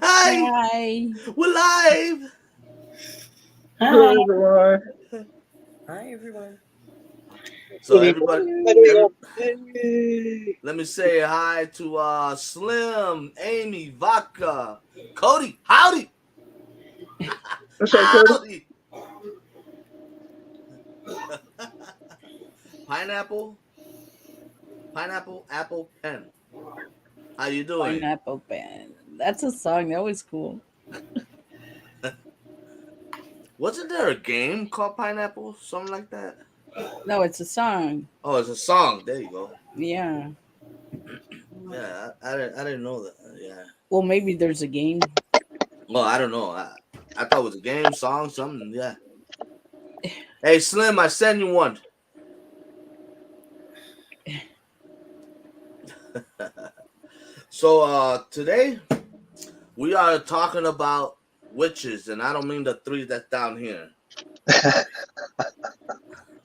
Hi, Hi. we're live. Hi. Hello, everyone. Hi, everyone. So Good everybody, evening. every, let me say hi to Slim, Amy, Vodka, Cody. Howdy, What's up, Cody? howdy. Pineapple, pineapple, apple, pen. How you doing? Pineapple Band. That's a song. That was cool. Wasn't there a game called Pineapple? Something like that. No, it's a song. Oh, it's a song. There you go. Yeah. Yeah, I didn't know that. Yeah. Well, maybe there's a game. Well, I don't know. I thought it was a game, song, something. Yeah. Hey, Slim, I sent you one. So today we are talking about witches, and I don't mean the three that's down here.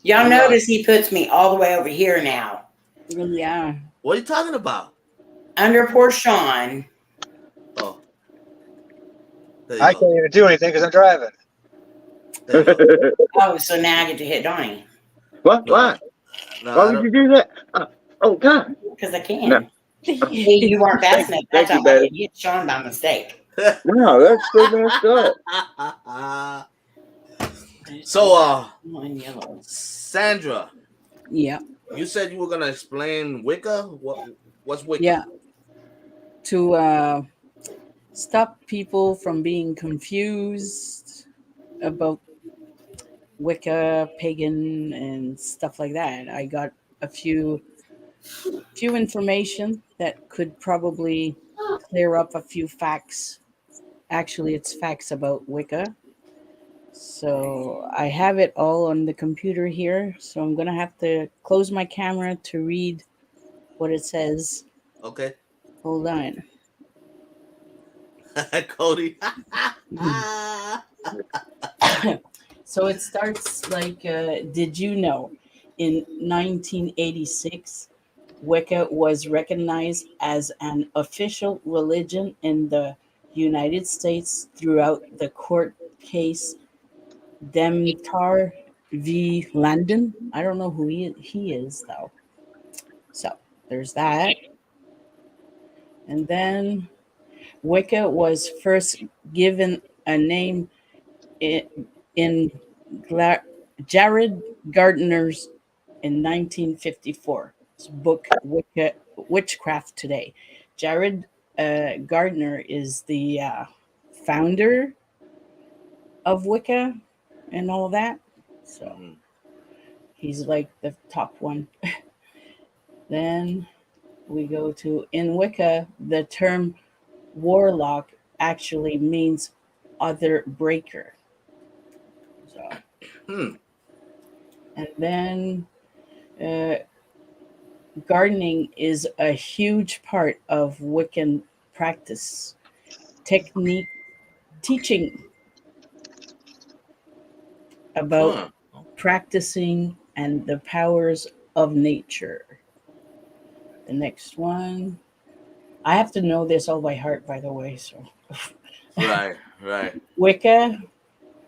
Y'all We are. notice he puts me all the way over here now. Yeah. What are you talking about? Under poor Sean. Oh, there you I go. can't even do anything because I'm driving. There you go. Oh, so now I get to hit Donnie. What? No, Why? no, Why I would don't. you do that? Oh, God. Because I No. can. See, you weren't fast enough that Thank you, time. I baby. could hit Sean by mistake. No, that's so messed up. So, One yellow. Sandra, Yeah. you said you were gonna explain Wicca. What's Wicca? Yeah. To stop people from being confused about Wicca, pagan, and stuff like that. I got a few information that could probably clear up a few facts. Actually, it's facts about Wicca. So I have it all on the computer here. So I'm going to have to close my camera to read what it says. Okay, Hold on. Cody. So it starts like did you know in 1986 Wicca was recognized as an official religion in the United States throughout the court case Demtar v. Landon. I don't know who he is though. So there's that. And then Wicca was first given a name in, in Jared Gardner's in 1954. His book Wicca, Witchcraft Today. Jared Gardner is the founder of Wicca and all that. So Mhm. he's like the top one. Then we go to in Wicca, the term warlock actually means other breaker. So, Hmm. and then uh, gardening is a huge part of Wiccan practice, technique, teaching about Huh. practicing and the powers of nature. The next one, I have to know this all by heart, by the way. So, Right. Right. Wicca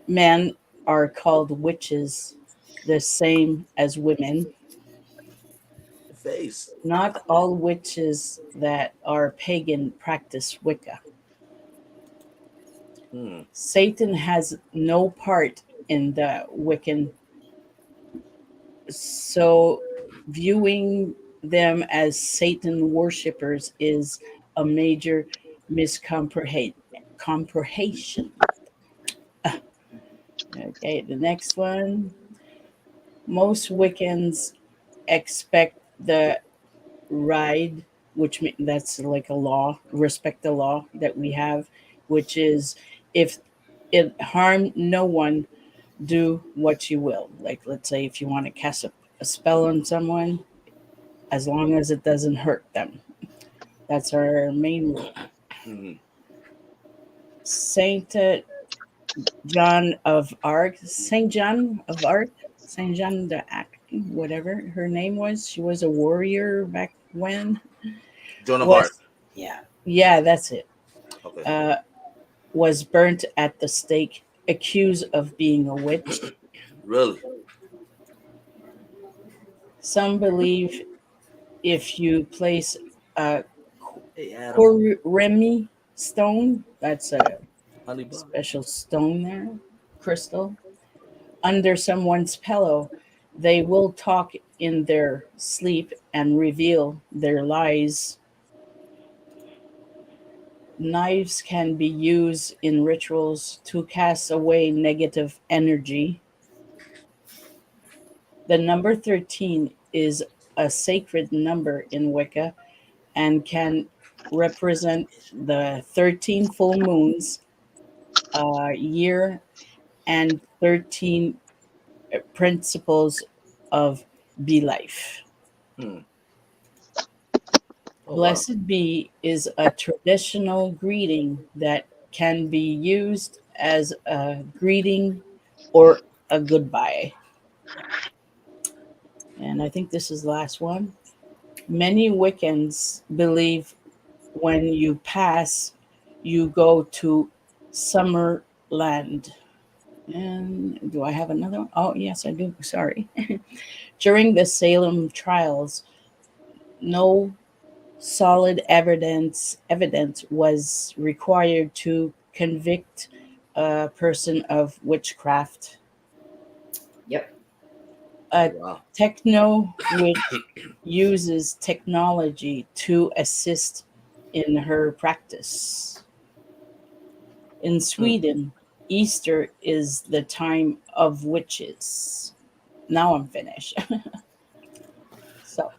men are called witches, the same as women. Face. Not all witches that are pagan practice Wicca. Hmm. Satan has no part in the Wiccan, so viewing them as Satan worshippers is a major miscomprehension. Okay, the next one. Most Wiccans expect the ride, which that's like a law, respect the law that we have, which is if it harm no one, do what you will. Like, let's say if you want to cast a spell on someone, as long as it doesn't hurt them. That's our main rule. Hmm. Saint John of Arc, Saint John of Arc, Saint John the Arc, whatever her name was. She was a warrior back when. Joan of Arc. Was Yeah. Yeah, that's it. Okay. Uh, was burnt at the stake, accused of being a witch. Really? Some believe if you place a Hey, Adam. Koremi stone, that's a Honey bun. special stone there, crystal, under someone's pillow, they will talk in their sleep and reveal their lies. Knives can be used in rituals to cast away negative energy. The number 13 is a sacred number in Wicca and can represent the 13 full moons a year and 13 principles of be life. Hmm. Oh wow. Blessed be is a traditional greeting that can be used as a greeting or a goodbye. And I think this is the last one. Many Wiccans believe when you pass, you go to Summerland. And do I have another one? Oh, yes, I do. Sorry. During the Salem trials, no solid evidence was required to convict a person of witchcraft. Yep. A Wow. techno witch uses technology to assist in her practice. In Hmm. Sweden, Easter is the time of witches. Now I'm finished. So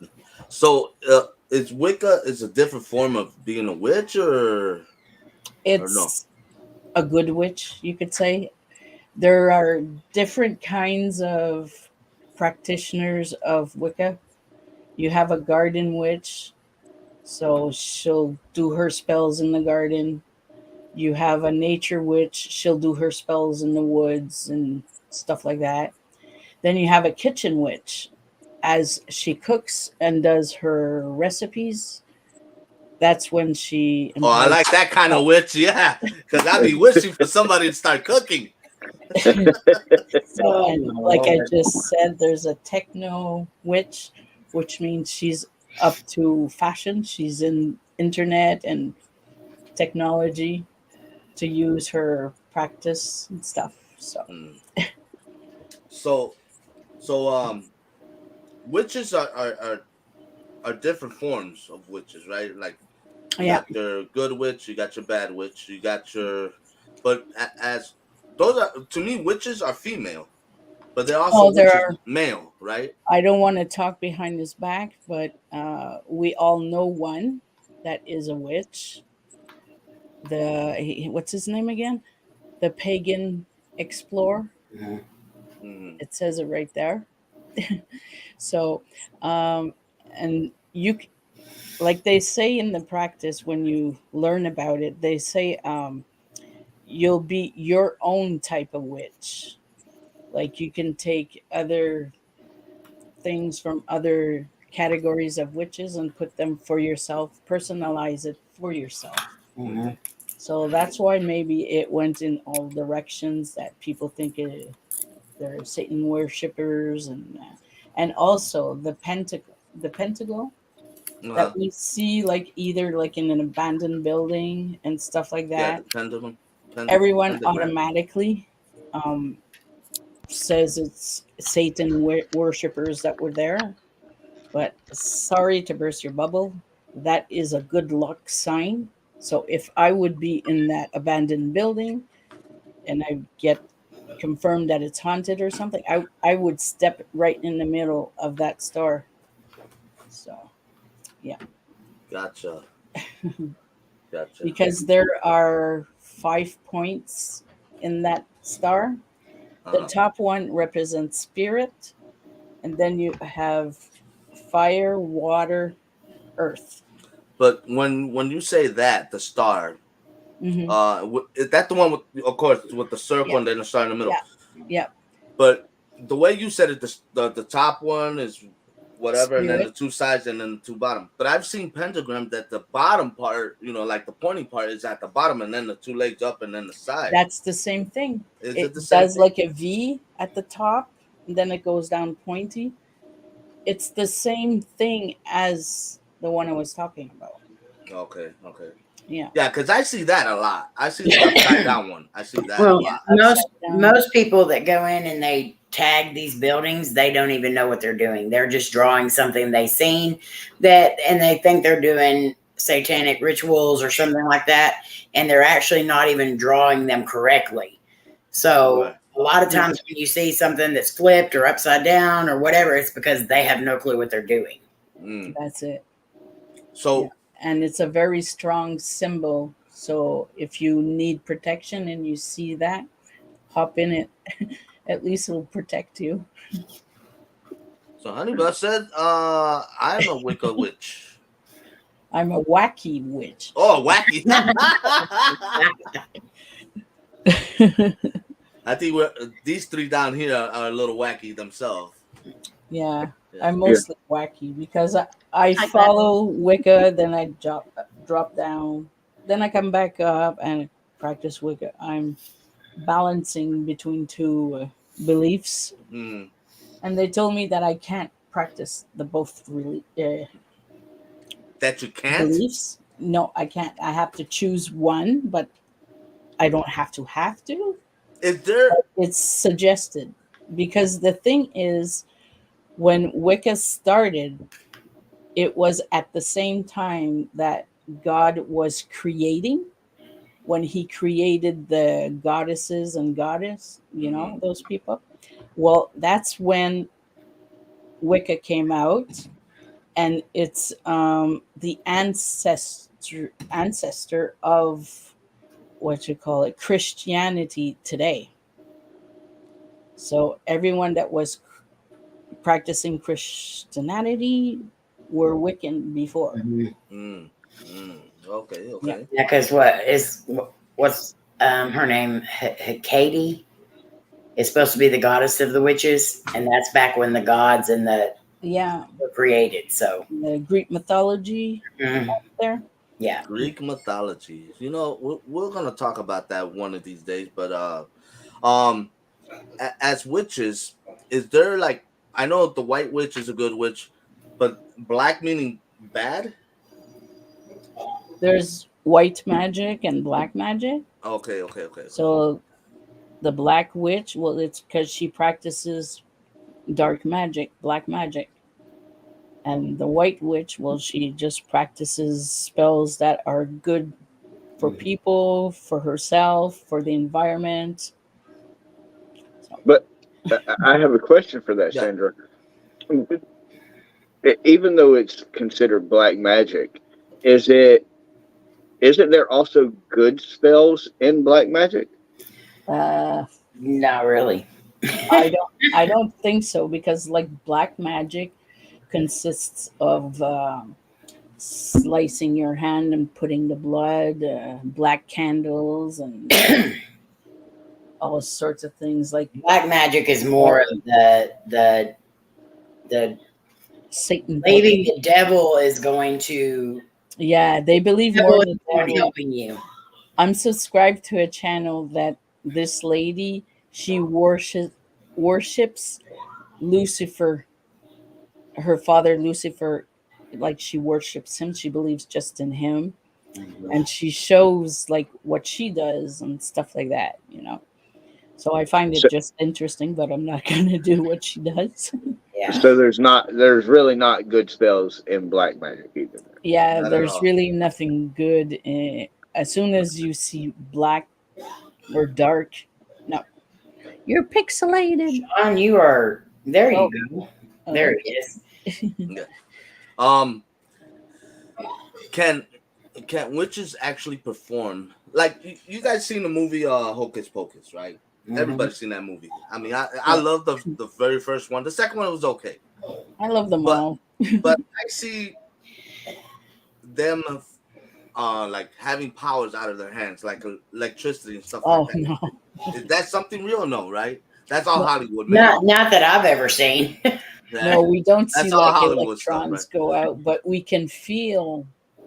So, is Wicca is a different form of being a witch, or no? it's a good witch, you could say. There are different kinds of practitioners of Wicca. You have a garden witch, so she'll do her spells in the garden. You have a nature witch, she'll do her spells in the woods and stuff like that. Then you have a kitchen witch, as she cooks and does her recipes. That's when she Oh, I employs. like that kind of witch. Yeah, because I'd be wishing for somebody to start cooking. So, Oh and my like I Lord. just said, there's a techno witch, which means she's up to fashion. She's in internet and technology to use her practice and stuff. So, Hmm. So, so witches are different forms of witches, right? Like you yeah. got your good witch, you got your bad witch, you got your, but as those are to me, witches are female, but they're also Oh, there witches are. male, right? I don't want to talk behind his back, but we all know one that is a witch. What's his name again? The pagan explorer. Mhm. Hmm. It says it right there. So, um, and like they say in the practice when you learn about it, they say you'll be your own type of witch. Like you can take other things from other categories of witches and put them for yourself, personalize it for yourself. Mhm. Hmm. So that's why maybe it went in all directions that people think they're Satan worshippers and also the pentacle that Uh-huh. we see like either like in an abandoned building and stuff like Yeah, that. the pendulum, Everyone pentagram. automatically um, says it's Satan worshippers that were there. But sorry to burst your bubble, that is a good luck sign. So if I would be in that abandoned building and I get confirmed that it's haunted or something, I would step right in the middle of that store. So yeah, Gotcha, gotcha. because there are 5 points in that star. The Uh-huh. top one represents spirit, and then you have fire, water, earth. But when you say that the star, Hmm. is that the one with, of course, with the circle Yeah, and then the star in the middle? yeah, yeah. But the way you said it, the top one is whatever, and then the spirit. two sides, and then the two bottom. But I've seen pentagram that the bottom part, like the pointing part, is at the bottom, and then the two legs up, and then the side. That's the same thing. Is It it the same does thing? like a V at the top, and then it goes down pointy. It's the same thing as the one I was talking about. Okay, okay. Yeah. Yeah, because I see that a lot. I see the upside down one. I see that a Well, Yeah. lot. most Upside down. most people that go in and they tag these buildings, they don't even know what they're doing. They're just drawing something they seen and they think they're doing satanic rituals or something like that, and they're actually not even drawing them correctly. So Right. a lot of Yeah. times when you see something that's flipped or upside down or whatever, it's because they have no clue what they're doing. Mm. That's it. So, Yeah. And it's a very strong symbol. So if you need protection and you see that, hop in it. At least it'll protect you. Honey Bus said, I'm a Wicca witch. I'm a wacky witch. Oh, wacky. I think these three down here are a little wacky themselves. Yeah, Yeah. I'm mostly wacky because I bet. follow Wicca, then I drop down, then I come back up and practice Wicca. I'm balancing between two beliefs, Mm. and they told me that I can't practice the both That you can't? beliefs. No, I can't. I have to choose one, but I don't have to. Is there? It's suggested because the thing is, when Wicca started, it was at the same time that God was creating, when he created the goddesses and goddess, Mhm. those people. Well, that's when Wicca came out, and it's the ancestor of what you call it, Christianity today. So everyone that was practicing Christianity were Wiccan before. Mhm. Mm. Mm. Okay, Yeah. okay. Yeah, because what's her name? Katie is supposed to be the goddess of the witches, and that's back when the gods and the Yeah. were created. So The Greek mythology mhm, there. yeah, Greek mythology. We're gonna talk about that one of these days. But um, as witches, is there like, I know the white witch is a good witch, but black meaning bad? There's white magic and black magic. Okay, okay, okay, okay. So the black witch, well, it's because she practices dark magic, black magic. And the white witch, well, she just practices spells that are good for people, for herself, for the environment. So, But I have a question for that, Yeah. Sandra. Even though it's considered black magic, is it isn't there also good spells in black magic? uh, not really. I don't think so, because like black magic consists of slicing your hand and putting the blood, black candles, and all sorts of things like Black magic is more of the Satan. believing the devil is going to Yeah, they believe more devil is the the one devil. helping you. I'm subscribed to a channel that this lady, she worships Lucifer, her father Lucifer, like she worships him. She believes just in him, and she shows like what she does and stuff like that. So I find it So, just interesting, but I'm not gonna do what she does. Yeah. so there's really not good spells in black magic either. Yeah, Not at there's all. really nothing good. As soon as you see black or dark, no, you're pixelated. Sean, you are there. You Oh, go. There it is. Yeah. Um, can can witches actually perform? Like, you guys seen the movie Hocus Pocus, right? Mhm. Everybody's seen that movie. I mean, I Yeah. love the very first one. The second one was okay, I love them but all. but I see them like having powers out of their hands, like electricity and stuff like Oh that. no, Is that something real? No, right? That's all no, Hollywood made. Not that I've ever seen. No, we don't see That's all like Hollywood stuff, electrons right? go out, but we can feel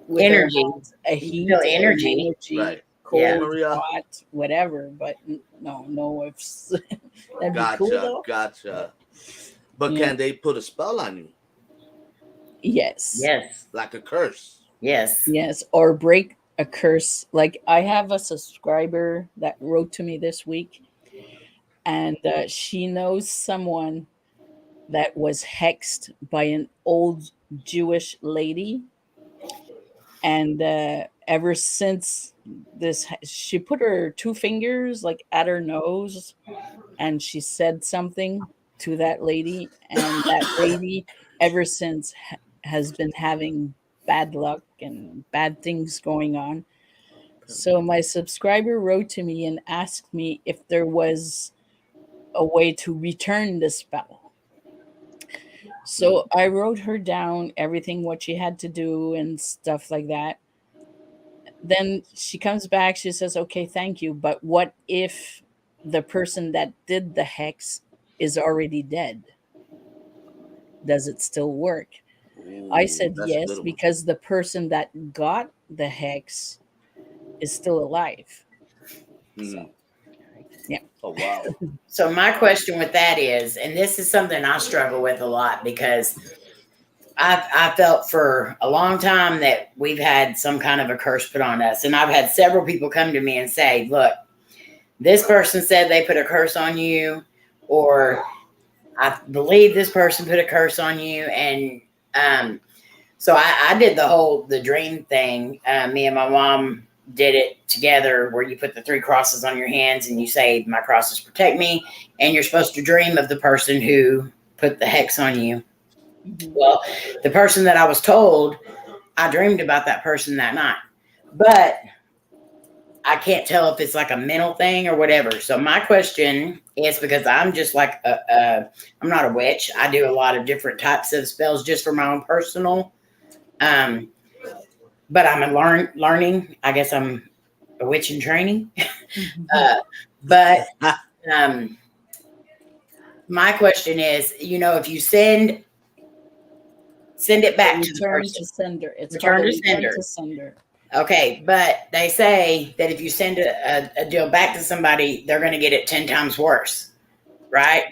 with our Energy. hands a You heat, feel or an energy. energy, Right. Yeah. Hey, cold, Maria. hot, whatever. But no, if that'd be cool Gotcha, though. gotcha. But Yeah. can they put a spell on you, Yes. Yes. like a curse? Yes. Yes, or break a curse. Like I have a subscriber that wrote to me this week, and she knows someone that was hexed by an old Jewish lady, and ever since this, she put her two fingers like at her nose, and she said something to that lady, and that lady ever since has been having bad luck and bad things going on. So my subscriber wrote to me and asked me if there was a way to return the spell. So I wrote her down everything what she had to do and stuff like that. Then she comes back, she says, "Okay, thank you, but what if the person that did the hex is already dead? Does it still work?" I Ooh, said that's a yes, good one. because the person that got the hex is still alive. So, Mhm. yeah. Oh wow. So my question with that is, and this is something I struggle with a lot because I felt for a long time that we've had some kind of a curse put on us. And I've had several people come to me and say, look, this person said they put a curse on you, or I believe this person put a curse on you. And so I did the dream thing. Me and my mom did it together, where you put the three crosses on your hands and you say, my crosses protect me. And you're supposed to dream of the person who put the hex on you. Mhm. Well, the person that I was told, I dreamed about that person that night, but I can't tell if it's like a mental thing or whatever. So my question is, because I'm just like I'm not a witch. I do a lot of different types of spells just for my own personal. Um, but I'm learning. I guess I'm a witch in training. uh, but um, my question is, if you send it back to the Return person, to sender. It's called return a to return sender. to sender. Okay, but they say that if you send a deal back to somebody, they're going to get it 10 times worse, right?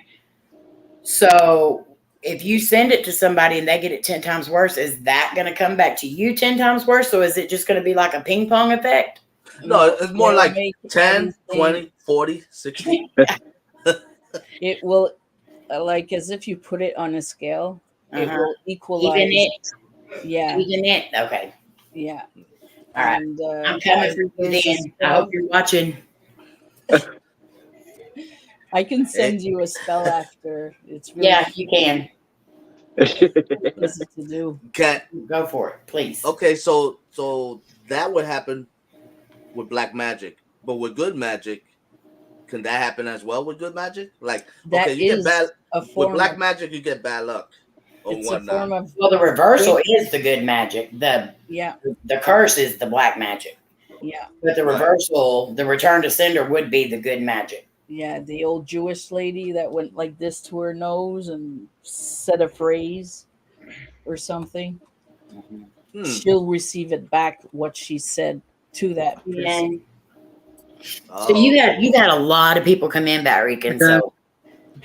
So if you send it to somebody and they get it 10 times worse, is that going to come back to you 10 times worse? Or is it just going to be like a ping pong effect? No, No, it's more it'll like make 10, everything. 20, 40, 60. It will, like as if you put it on a scale. It Uh-huh. will Even equalize. it, Yeah, even it. Okay. yeah. All right. And I'm coming for you there's a then. I hope spell. you're watching. I can Eh, send you a spell after. It's really Yeah, you can. easy to do. can Go for it, please. Okay, so that would happen with black magic, but with good magic, can that happen as well with good magic? Like, okay, That you get bad is a with form black of. magic, you get bad luck or It's a form whatnot. of Well, the reversal good. is the good magic. Yeah, The curse is the black magic. yeah, But the Right. reversal, the return to sender would be the good magic. yeah. The old Jewish lady that went like this to her nose and said a phrase or something. Hmm. She'll receive it back what she said to that Yeah. person. So Oh, okay. you got a lot of people come in, Barrican. Okay. So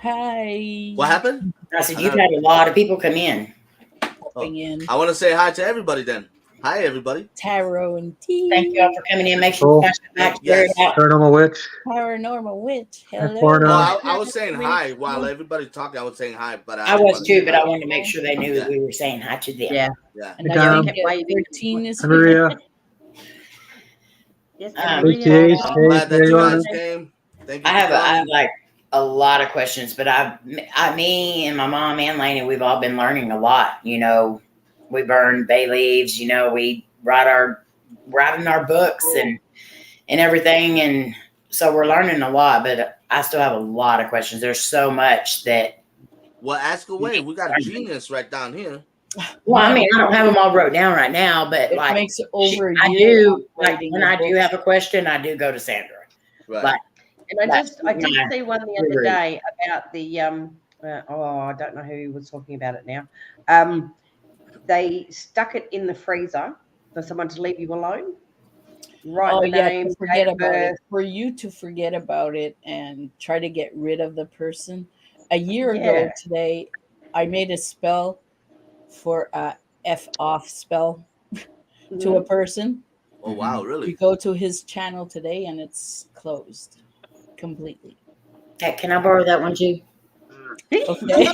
Hi, What happened? I said I you've got. had a lot of people come in. Oh, popping in I want to say hi to everybody then. Hi, everybody. tarot and Thank you all tea. for coming in. Make sure you Cool. pass it back to Jared Yes. out. Paranormal Witch. Paranormal witch. Hi, Hello. Oh, Florida. I was saying hi while Rachel. everybody talking. I was saying hi, but I I just was want to say too, but hi. I wanted to make sure they knew that Yeah, we were saying hi to them. Yeah. yeah. And Hey, I Tom. think Kept waving. 13 is Hi, here. Maria. Yes, Um, Maria. HGH. I'm Hey, glad there that you you are. guys came. Thank you I for have coming. like a lot of questions, but me and my mom and Laney, we've all been learning a lot. We burn bay leaves. We writing our books and everything, and so we're learning a lot. But I still have a lot of questions. There's so much that. Well, ask away. We got a genius right down here. Well, I mean, I don't have them all wrote down right now, but It like makes over a I year do, of like writing when a I do book. have a question, I do go to Sandra. Right. Like And I that's did my see one the other guru. day about the I don't know who was talking about it now. They stuck it in the freezer for someone to leave you alone. Write Oh the yeah, name, to forget date of about it. birth. For you to forget about it and try to get rid of the person. A year Yeah. ago today, I made a spell for a F off spell to a Mhm. person. Oh wow, You really? go to his channel today and it's closed completely. Hey, can I borrow that one too? Okay.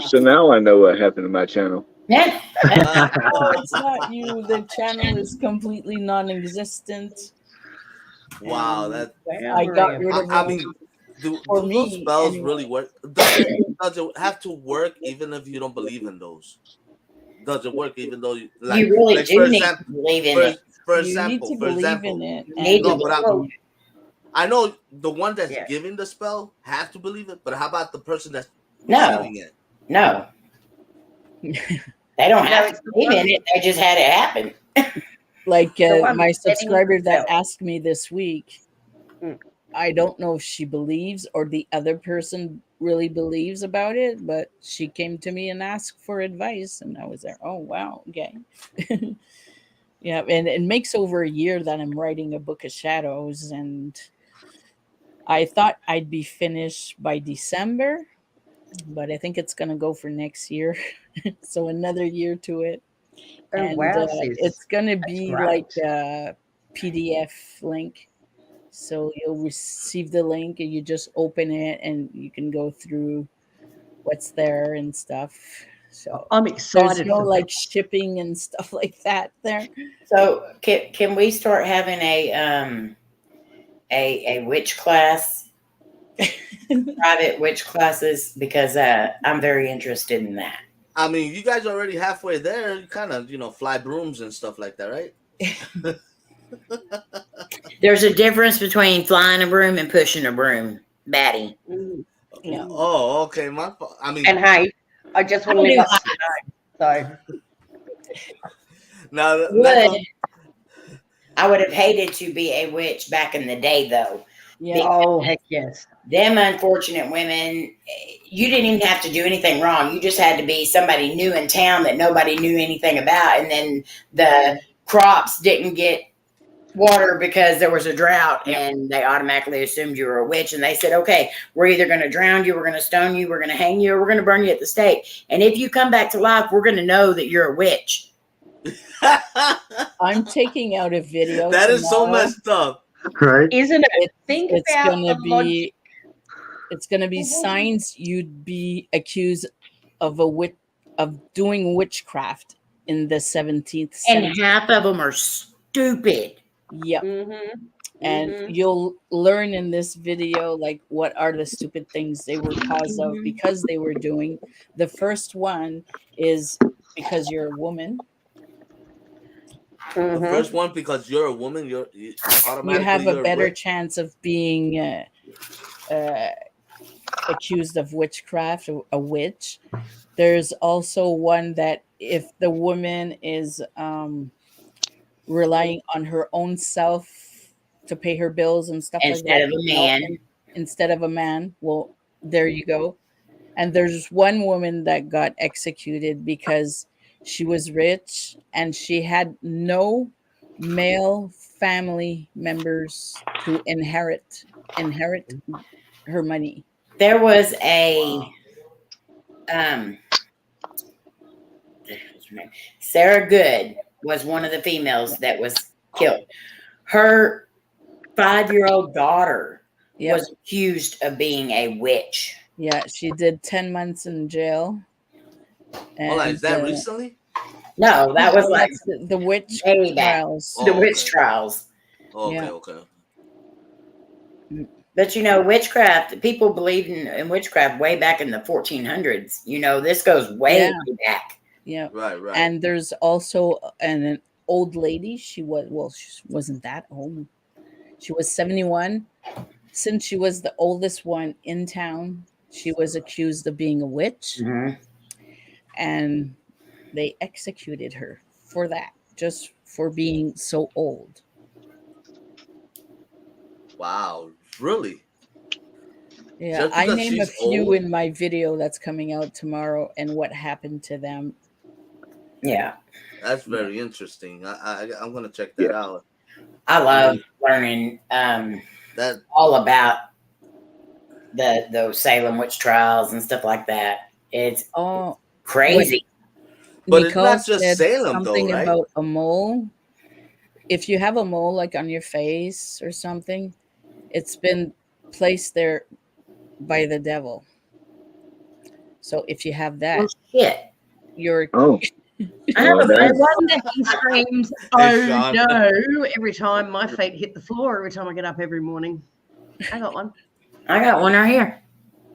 So now I know what happened to my channel. Yeah. No, it's not you. The channel is completely non-existent, Wow, and that. Wow, I got Maria. rid of I him mean, for do those me spells anyway. really work? Does it have to work even if you don't believe in those? Does it work even though you You really like do for need example to believe in for it. You need to for believe in example, it, You need to no, and but believe in Well, it. I know the one that's yeah. giving the spell have to believe it, but how about the person that's No, receiving it? no. They don't No, have to it's the believe in one. it. They just had it happen. like The one my setting the subscriber that spell. asked me this week, Mm. I don't know if she believes or the other person really believes about it, but she came to me and asked for advice, and I was there. Oh wow, okay. Yeah, and it makes over a year that I'm writing a book of shadows, and I thought I'd be finished by December, but I think it's gonna go for next year. So another year to it, Oh and wow, sis. it's gonna That's be like great. a PDF link. So you'll receive the link and you just open it and you can go through what's there and stuff. So I'm there's excited no for that. like shipping and stuff like that there. So can we start having a witch class, private witch classes? Because I'm very interested in that. I mean, you guys are already halfway there. You kind of fly brooms and stuff like that, right? There's a difference between flying a broom and pushing a broom, Batty. Mm, Yeah. mm. Oh, okay. I And mean, hey, I just I want to can live do up to the name. So now next would. one. I would have hated to be a witch back in the day, though. Yeah. oh heck yes. Them unfortunate women, you didn't even have to do anything wrong. You just had to be somebody new in town that nobody knew anything about. And then the crops didn't get water because there was a drought, Yep. and they automatically assumed you were a witch. And they said, okay, we're either going to drown you, we're going to stone you, we're going to hang you, or we're going to burn you at the stake. And if you come back to life, we're going to know that you're a witch. I'm taking out a video That is so tomorrow. messed up. Right? Isn't it? It's Think it's about gonna the logic. be it's gonna be signs you'd be accused of of doing witchcraft in the 17th And century. half of them are stupid. Yep. Mm-hmm. And Mm-hmm. you'll learn in this video like what are the stupid things they were caused of because they were doing. The first one is because you're a woman. The Mm-hmm. first one, because you're a woman, You automatically have a you're a better witch. chance of being uh, accused of witchcraft, a witch. There's also one that if the woman is relying on her own self to pay her bills and stuff like Instead that, of a you know, man. instead of a man, well, there you go. And there's one woman that got executed because she was rich and she had no male family members to inherit her money. There was a Wow. um what's her name? Sarah Good was one of the females that was killed. Her 5-year-old daughter Yep. was accused of being a witch. Yeah, she did 10 months in jail. Hold on, And is that recently? No, that was no, like that's the witch way back. trials. The Oh, witch okay. trials. Oh, okay, Yeah. okay. But witchcraft, people believed in witchcraft way back in the 1400s. This goes way, Yeah. way back. Yeah. Right, right. And there's also an old lady. She wasn't that old. She was 71. Since she was the oldest one in town, she was accused of being a witch, Mhm. and they executed her for that, just for being so old. Wow, really? Yeah, Just I because name a she's few old. in my video that's coming out tomorrow and what happened to them. Yeah, That's Yeah. very interesting. I'm gonna check that Yeah. out. I You love know learning that. all about those Salem witch trials and stuff like that. It's Oh, what crazy. But it's Nicole not just said Salem, though, something right? about a mole. If you have a mole like on your face or something, it's been placed there by the devil. So if you have Well, that, shit. you're Oh, I have well, a No damn. buddy. wonder he screams, Hey, "Oh Sean. no!" every time my feet hit the floor. Every time I get up every morning. I got one. I got one right here.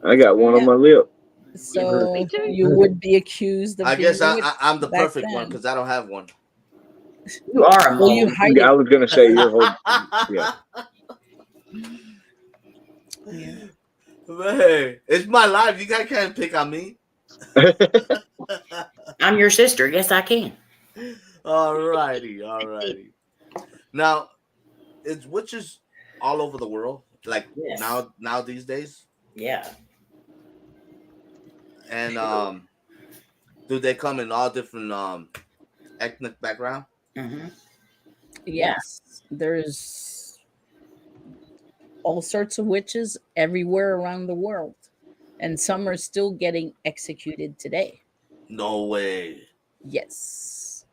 I got one on yeah. my lip. Me So too. you would be accused of I being guess a witch I'm the back perfect one then. because I don't have one. You are a Well, you mole. hide I it. was gonna say your whole. Yeah. Yeah. Man, it's my life. You guys can't pick on me. I'm your sister. Yes, I can. Alrighty. Now, it's witches all over the world, like Yes. now these days. Yeah. And do they come in all different ethnic background? Hmm. Yeah. Yes. There's all sorts of witches everywhere around the world. And some are still getting executed today. No way. Yes.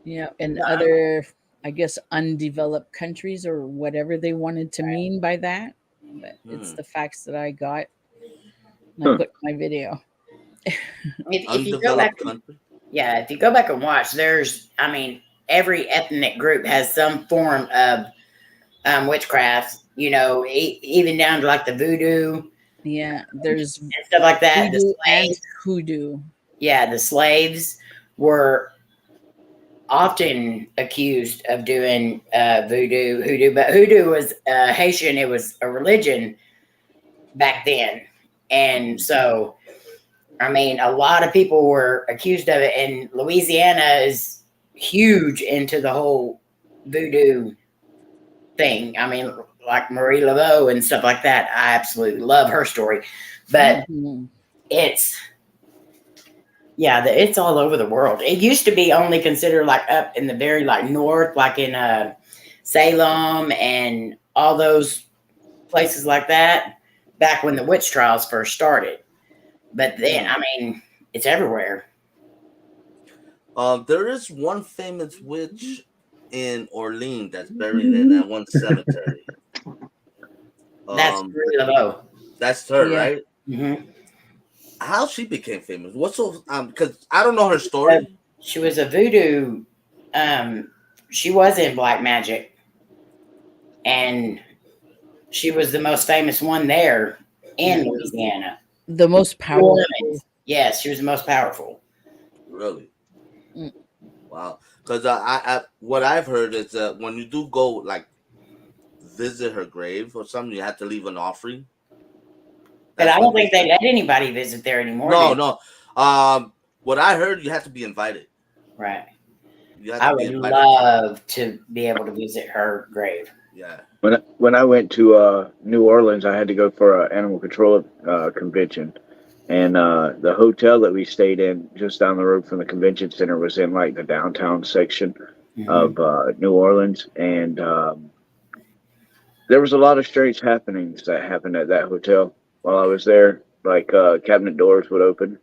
Yeah. And other, I guess, undeveloped countries or whatever they wanted to mean by that. But it's Hmm. the facts that I got. And I Huh. put in my video. If you go back, Undeveloped country. yeah, if you go back and watch, I mean, every ethnic group has some form of witchcraft. You know, even down to like the voodoo Yeah. There's and stuff like that. The voodoo and slaves, hoodoo. yeah, the slaves were often accused of doing hoodoo, but hoodoo was Haitian. It was a religion back then, and so I mean, a lot of people were accused of it, and Louisiana is huge into the whole voodoo thing. I mean, like Marie Laveau and stuff like that. I absolutely love her story, but Mhm. it's yeah, it's all over the world. It used to be only considered like up in the very like north, like in Salem and all those places like that, back when the witch trials first started. But then, I mean, it's everywhere. There is one famous witch in Orleans that's buried in that one cemetery. That's Um, Marie Laveau. that's her, Yeah. right? Hmm. How she became famous? What's so? Because I don't know her story. She was a voodoo. Um, she was in black magic, and she was the most famous one there in Louisiana. The most New powerful. Orleans. Yes, she was the most powerful. Really? Mm. Wow. Because what I've heard is that when you do go like visit her grave or something, you have to leave an offering. But That's I don't what they think they said. let anybody visit there anymore. No, Do no. What I heard, you have to be invited. right. You have to I be would invited to. love to be able to visit her grave. Yeah. When I went to New Orleans, I had to go for an animal control convention, and the hotel that we stayed in just down the road from the convention center was in like the downtown section Mhm. of New Orleans, and there was a lot of strange happenings that happened at that hotel while I was there. Like cabinet doors would open,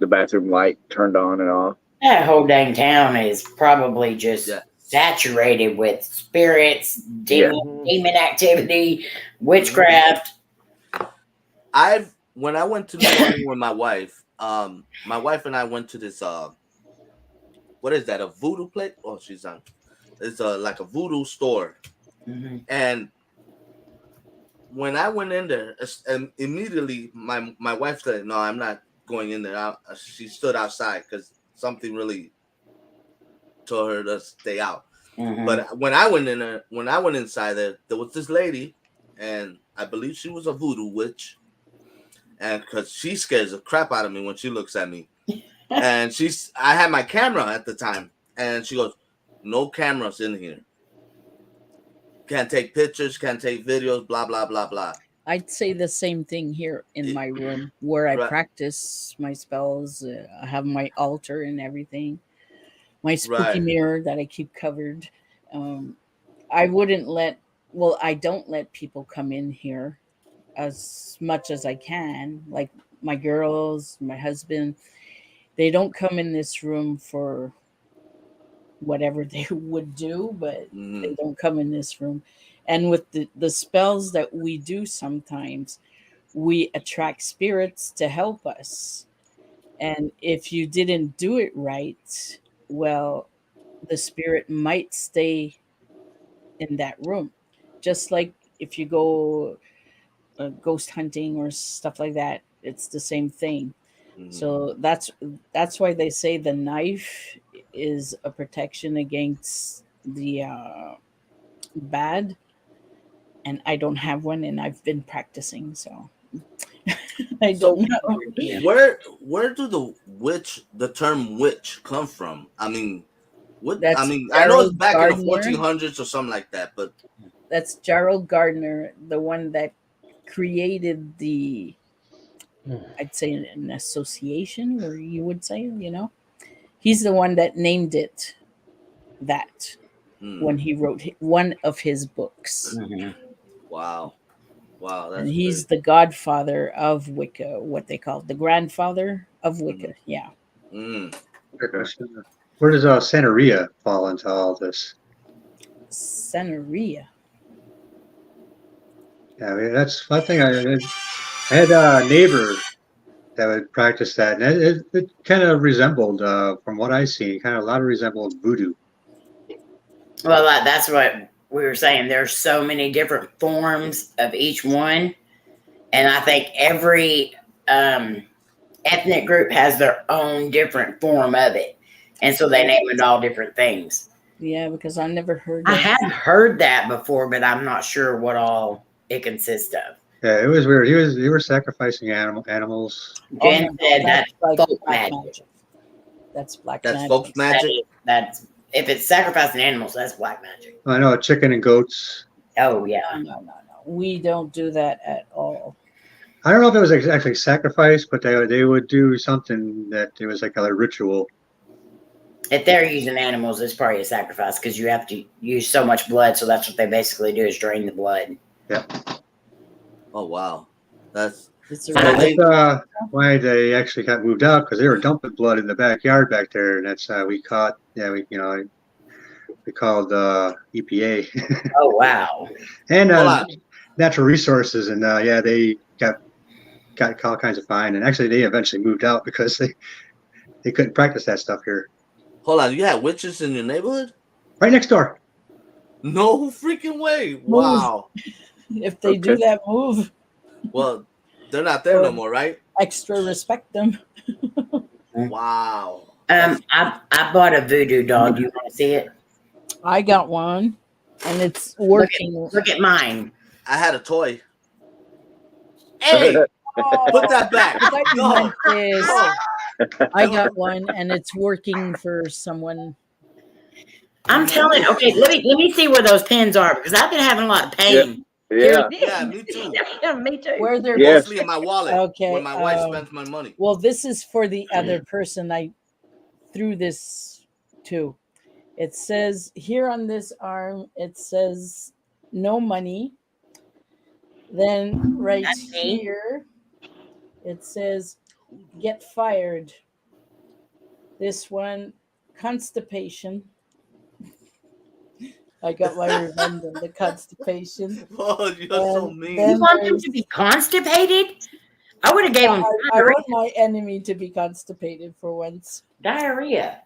the bathroom light turned on and off. That whole dang town is probably Yeah. just saturated with spirits, Yeah, demon activity, Hmm. witchcraft. When I went to New Orleans with my wife and I went to this what is that, a voodoo place? Oh, she's on. It's like a voodoo store. Mhm. And when I went in there, and immediately my wife said, "No, I'm not going in there." She stood outside because something really told her to stay out. Mhm. But when I went inside there was this lady, and I believe she was a voodoo witch, and because she scares the crap out of me when she looks at me. And I had my camera at the time, and she goes, "No cameras in here." can't take pictures, can't take videos, blah blah blah blah. I'd say the same thing here in my room where I Right, practice my spells. I have my altar and everything, my spooky right. mirror that I keep covered. Um, I wouldn't let, well, I don't let people come in here as much as I can. Like my girls, my husband, they don't come in this room for whatever they would do, but Mm-hmm. they don't come in this room. And with the spells that we do sometimes, we attract spirits to help us. And if you didn't do it right, well, the spirit might stay in that room. Just like if you go ghost hunting or stuff like that, it's the same thing. Mm-hmm. So that's why they say the knife is a protection against the bad. And I don't have one, and I've been practicing, so I don't So know. Yeah. where do the term witch come from? I mean, what I That's mean, I know it's Gerald back in the Gardner. 1400s or something like that, but That's Gerald Gardner, the one that created the, I'd say, an association, or you would say, he's the one that named it that mm, when he wrote one of his books. Mhm. wow, wow, And that's he's crazy. the godfather of Wicca, what they call the grandfather of Mm-hmm. Wicca. Yeah. Mm. Where does Santeria fall into all this? Santeria. Yeah, I mean, that's one thing. I had a neighbor that would practice that, and it kind of resembled, from what I see, kind of a lot of resembled voodoo. Well, that's what we were saying. There's so many different forms of each one, and I think every ethnic group has their own different form of it, and so they name it all different things. Yeah, because I never heard I of. have heard that before, but I'm not sure what all it consists of. Yeah, it was weird. He was sacrificing animals. Oh Jen no, no, said that's that's like folk black magic. magic. That's black That's magic. folks magic. That's if it's sacrificing animals, that's black magic. I know chicken and goats. Oh yeah. No. We don't do that at all. I don't know if it was actually sacrifice, but they would do something that it was like a ritual. If they're using animals, it's probably a sacrifice because you have to use so much blood. So that's what they basically do is drain the blood. Yeah, Oh wow, that's It's a so that's they. why they actually got moved out because they were dumping blood in the backyard back there, and that's we caught. Yeah, we called EPA Oh wow. and Hold on, natural resources, and yeah, they got all kinds of fine, and actually they eventually moved out because they couldn't practice that stuff here. hold on. You had witches in your neighborhood? Right next door. No freaking way! Move. Wow. If they do Okay. that move, Well, they're not there no more, right? extra respect them. Wow. I bought a voodoo doll. Do you want to see it? I got one, and it's working. Look at mine. I had a toy. Hey, put that back. I thought you No, meant this. no. I got one, and it's working for someone. I'm telling. Okay, let me see where those pins are because I've been having a lot of pain. Yeah. Yeah, me too. Yeah, me too. Where they're Yes. Mostly in my wallet. Okay, Where my wife spends my money. Well, this is for the other person I threw this to. It says here on this arm, it says no money. Then right That's me. here, it says get fired. This one, constipation. I got my revenge on the constipation. Oh, you're so And mean. You then want them to be constipated? I would have gave them I want my enemy to be constipated for once. diarrhea.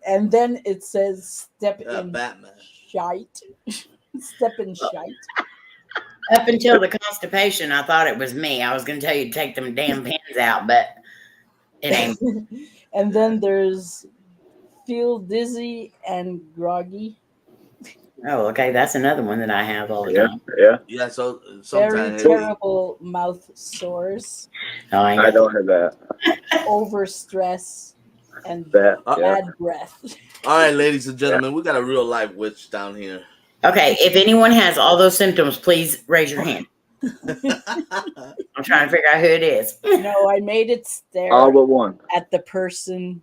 And then it says step Yeah, in Batman. shite. Step in shite. Up until the constipation, I thought it was me. I was going to tell you to take them damn pins out, but it ain't. And then there's feel dizzy and groggy. Oh, okay. That's another one that I have all the Yeah. time. Yeah. Yeah, so Very sometimes terrible mouth sores, Oh, I I ain't got don't have that. over stress, and That. Yeah. bad breath. all right, ladies and gentlemen, we got a real live witch down here. Okay, if anyone has all those symptoms, please raise your hand. I'm trying to figure out who it is. No, I made it All stare but one. at the person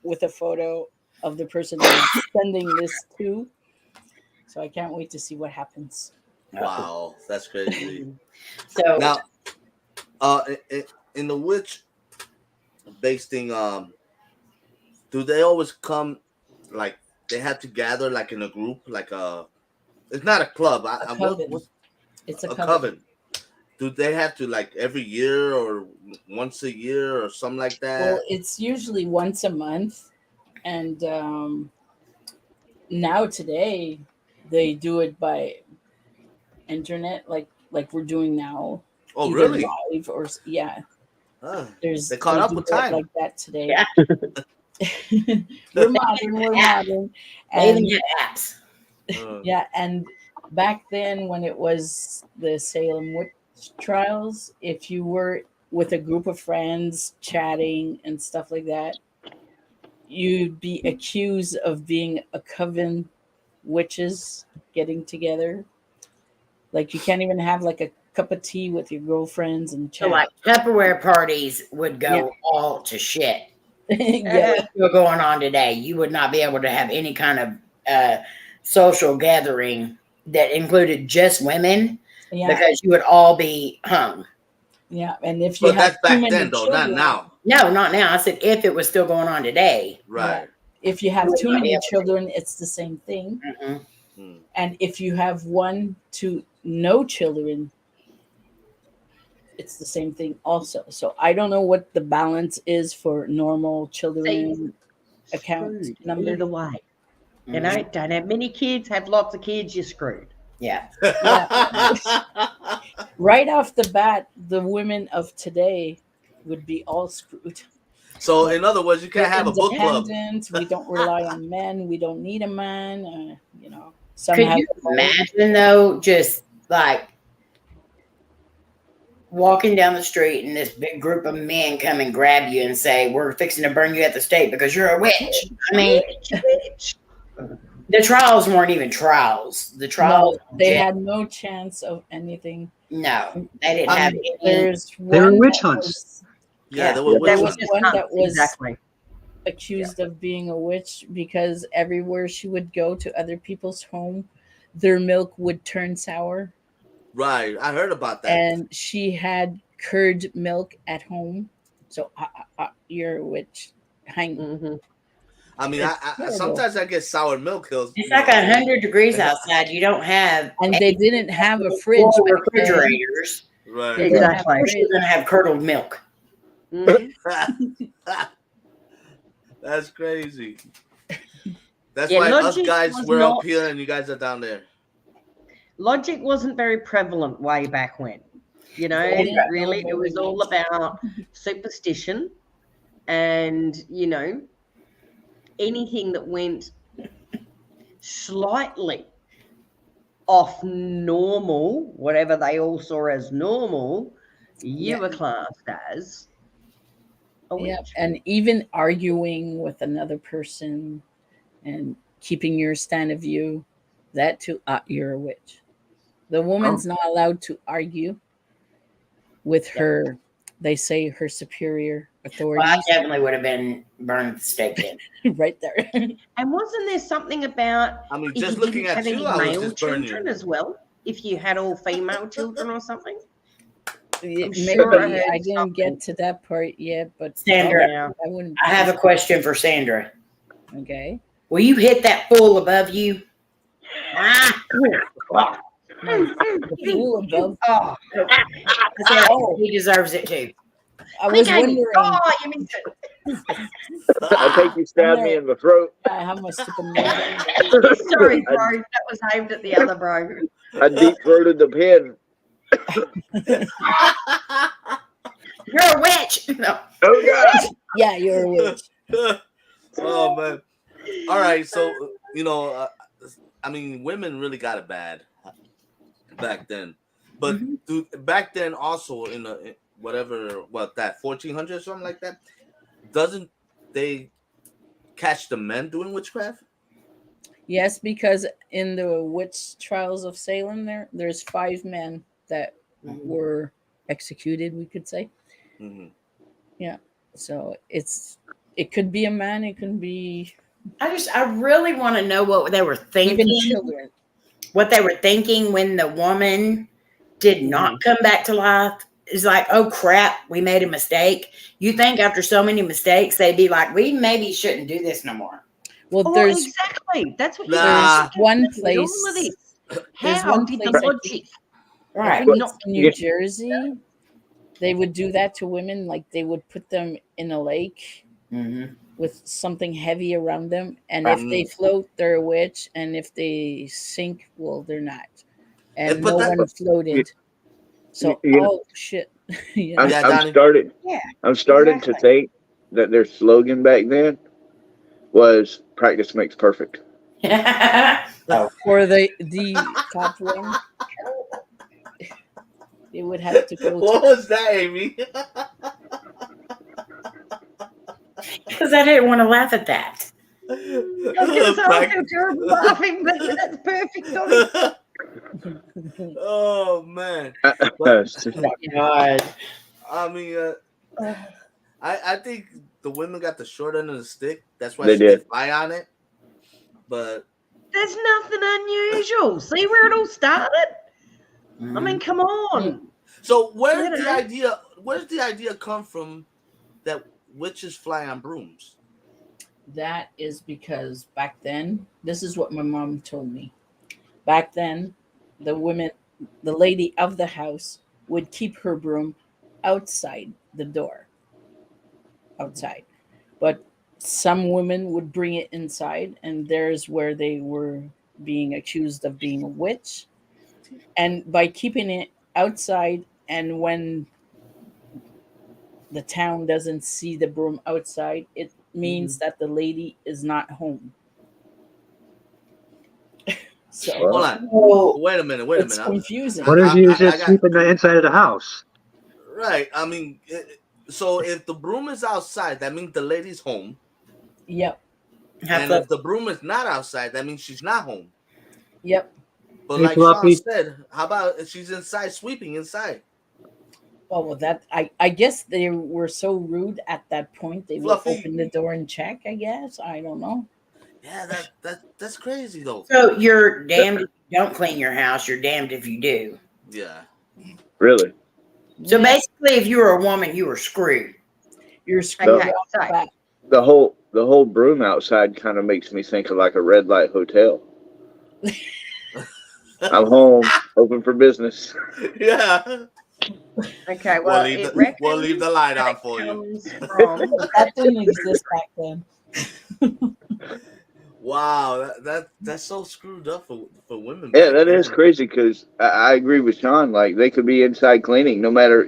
with a photo of the person I'm sending this to. So I can't wait to see what happens. Wow, that's crazy. So Now, in the witch based thing, do they always come like they have to gather like in a group, like it's not a club. A What coven. It's a a coven. coven? Do they have to like every year or once a year or something like Well, that? it's usually once a month, and now today they do it by internet, like we're doing now, Oh, either really? live or yeah. Huh. There's They caught they up do with it time. like that today. yeah, We're modern. We're modern, they even and get apps. yeah, and back then when it was the Salem witch trials, if you were with a group of friends chatting and stuff like that, you'd be accused of being a coven witches getting together. Like you can't even have like a cup of tea with your girlfriends and So chat. like Tupperware parties would Yeah. go all to shit. Yeah, What's still going on today? You would not be able to have any kind of social gathering that included just women yeah, because you would all be hung. yeah. And if you But have that's too back many then, though, not children, now. No, not now. I said if it was still going on today. yeah, Right. if you You have would too not be many able to. children, it's the same thing. Mm-mm. Hmm. And if you have one to no children, it's the same thing also. So I don't know what the balance is for normal children account Screwed number. either way. You Mhm. know, don't have many kids, have lots of kids, you're screwed. Yeah. Right off the bat, the women of today would be all screwed. So, Like, in other words, you we're can't have a book club. independent. We don't rely on men. We don't need a man. Some Could have you their own- imagine though, just like walking down the street and this big group of men come and grab you and say, "We're fixing to burn you at the stake because you're a witch." I mean, Bitch. the trials weren't even trials. The trials, No, they just, had no chance of anything. no, they didn't I have mean, any. There's They were one witch that hunts. was Yeah, there were Yeah. witch there They were was hunts. just one that hunts, was exactly. accused of being a witch because everywhere she would go to other people's home, their milk would turn sour, Right. I heard about that. and she had curd milk at home. So you're a witch. Hang. Hmm. I mean, It's I terrible. sometimes I get sour milk hills. It's like 100 degrees outside. You don't have And they didn't have a fridge full back then. refrigerators. Right. They didn't have Exactly. Of course, you're fridge. going to have curdled milk. Hmm. That's crazy. That's Yeah, why us logic guys was we're up not- here and you guys are down there. Logic wasn't very prevalent way back when. You know, They didn't know really, it about was all religion. about superstition and, you know, anything that went slightly off normal, whatever they all saw as normal, you Yeah. were classed as a Yeah, witch. and even arguing with another person and keeping your stand of view, that too, you're a witch. The woman's not allowed to argue with her, they say, her superior Well, I authorities. definitely would have been burned at the stake then. Right there. And wasn't there something about I mean, if just you looking didn't at have any you, I would male just burn children you. as well? If you had all female children or something? Maybe sure I heard I didn't something. get to that part yet, but Sandra, Yeah. I wouldn't. I have a question for Sandra. Okay. Will you hit that fool above you? Ah, The fool above. Oh, I said, oh, he deserves it too. I was wondering. Oh, you missed it. I think you stabbed me in the throat. I have my stupid nose. Sorry, bro. That was aimed at the other bro. I deep throated the pin. You're a witch. No. Oh God! Yeah, you're a witch. Oh man. All right, so I mean, women really got it bad back then, but dude, back then also in the whatever that 1400 something like that, doesn't they catch the men doing witchcraft? Yes, because in the witch trials of Salem, there's 5 men that were executed. We could say, Mhm. yeah. So it could be a man. It could be I really want to know what they were even thinking, children. what they were thinking when the woman did not Mhm. come back to life. It's like, oh crap, we made a mistake. You think after so many mistakes, they'd be like, we maybe shouldn't do this no more. Well, Oh, exactly. That's what you Nah. one with all of place. this. There's How one did the place I think logic? I Right. think Not it's in New Yeah, Jersey. They would do that to women, like they would put them in a lake Mm-hmm. with something heavy around them, and Right. if they float, they're a witch, and if they sink, well, they're not. And But no that, one you, floated. you So, know, oh shit, I'm yeah, I'm Donnie. started. yeah, I'm starting to exactly. think that their slogan back then was "Practice makes perfect." Oh, for the top one, they would have to go to. What was that, Amy? because I didn't want to laugh at that. I was going to say I feel terrible laughing, but that's perfect, Donny. Oh man, but God. I mean, I think the women got the short end of the stick. That's why They they did. fly on it. But There's nothing unusual. See where it all started? I mean, come on. so You know, where did the idea come from that witches fly on brooms? That is because back then, this is what my mom told me. Back then, the women, the lady of the house would keep her broom outside the door, outside. But some women would bring it inside, and there's where they were being accused of being a witch. And by keeping it outside, and when the town doesn't see the broom outside, it means that the lady is not home. So Hold Well, on, Oh, wait a minute, wait a it's minute. confusing. What if you I just got sleep in the inside of the house? right. I mean, so if the broom is outside, that means the lady's home, Yep, have and to. if the broom is not outside, that means she's not home. yep. But Hey, like Sean Fluffy. said, how about if she's inside sweeping inside? Well, that I guess they were so rude at that point they would Fluffy, open the door and check. I guess I don't know. yeah, that's crazy though. So you're damned if you don't clean your house. You're damned if you do. Yeah. really, So Yeah, basically, if you were a woman, you were screwed. you're screwed the okay, off so the bat. the whole broom outside kind of makes me think of like a red light hotel. I'm home, open for business. Yeah. okay, We'll well, leave it we'll leave the reckons light that on it for you. comes from. But that didn't exist back then. Wow, that's so screwed up for women Yeah, back that is then. crazy because I agree with Sean. Like they could be inside cleaning, no matter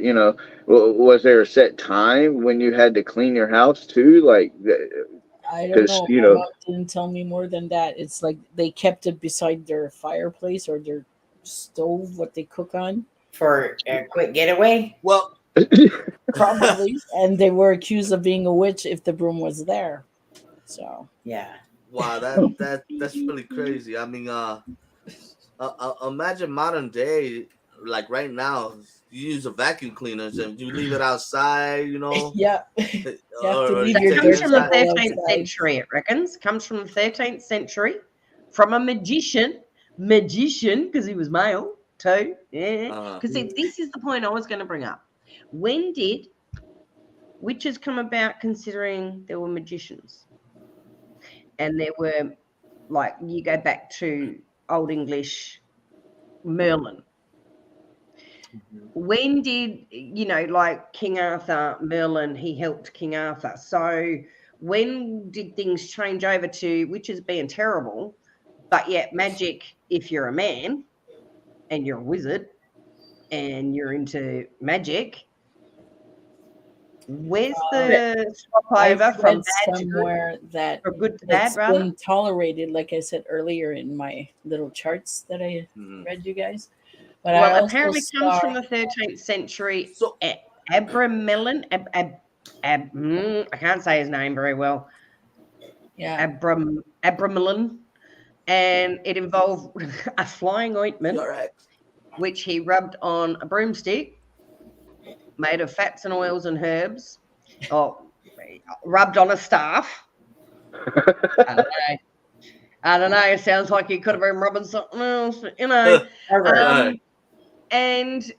Was there a set time when you had to clean your house too? Like, I don't because know. My mom didn't tell me more than that. It's like they kept it beside their fireplace or their stove, what they cook on, For a quick getaway. Well, probably. And they were accused of being a witch if the broom was there. So Yeah. wow, that's really crazy. I mean, imagine modern day, like right now, you use a vacuum cleaners and you leave it outside, yeah, you have to or So leave you it your take it comes dirt from the inside. all 13th outside. century, it reckons. Comes from the 13th century from a magician, because he was male too. Yeah. Uh, Because this is the point I was going to bring up. When did witches come about considering there were magicians? And there were, like, you go back to Old English Merlin. When did, like King Arthur, Merlin, he helped King Arthur. So when did things change over to witches being terrible, but yet magic, if you're a man and you're a wizard and you're into magic, where's Uh, the swap I've over from read bad to good, somewhere that from good to bad, it's rather? been tolerated, like I said earlier in my little charts that I mhm. read you guys. But I Well, also apparently comes saw, from the 13th century. So Abramelin, I can't say his name very well. yeah, Abramelin. and it involved a flying ointment, You're right. which he rubbed on a broomstick made of fats and oils and herbs, or rubbed on a staff. I don't know. I don't know. It sounds like he could have been rubbing something else, you know. Right. And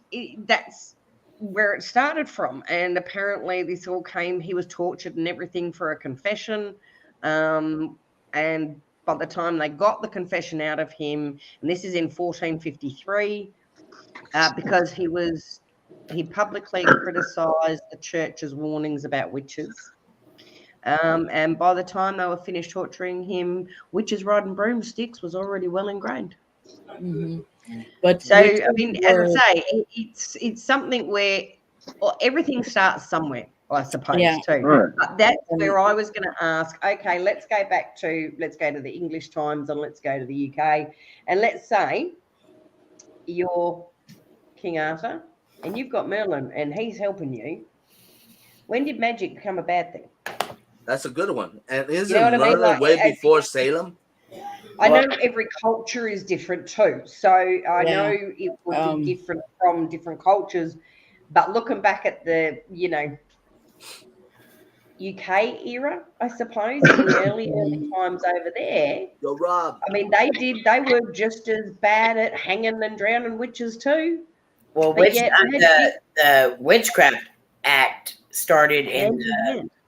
that's where it started from. And apparently, this all came. He was tortured and everything for a confession. And by the time they got the confession out of him, and this is in 1453, because he publicly criticised the church's warnings about witches. And by the time they were finished torturing him, witches riding broomsticks was already well ingrained. Mm-hmm. But so, I mean, as I say, it's something where everything starts somewhere, I suppose, too. Right. But that's where I was going to ask. Okay, let's go to the English Times and let's go to the UK, and let's say you're King Arthur and you've got Merlin and he's helping you. When did magic become a bad thing? That's a good one. And isn't You know what I mean? Merlin Like, way before Salem? I know every culture is different too. So I know it would be different from different cultures. But looking back at the, UK era, I suppose, in early times over there, Yo, Rob. I mean, they were just as bad at hanging and drowning witches too. Well, the Witchcraft Act started in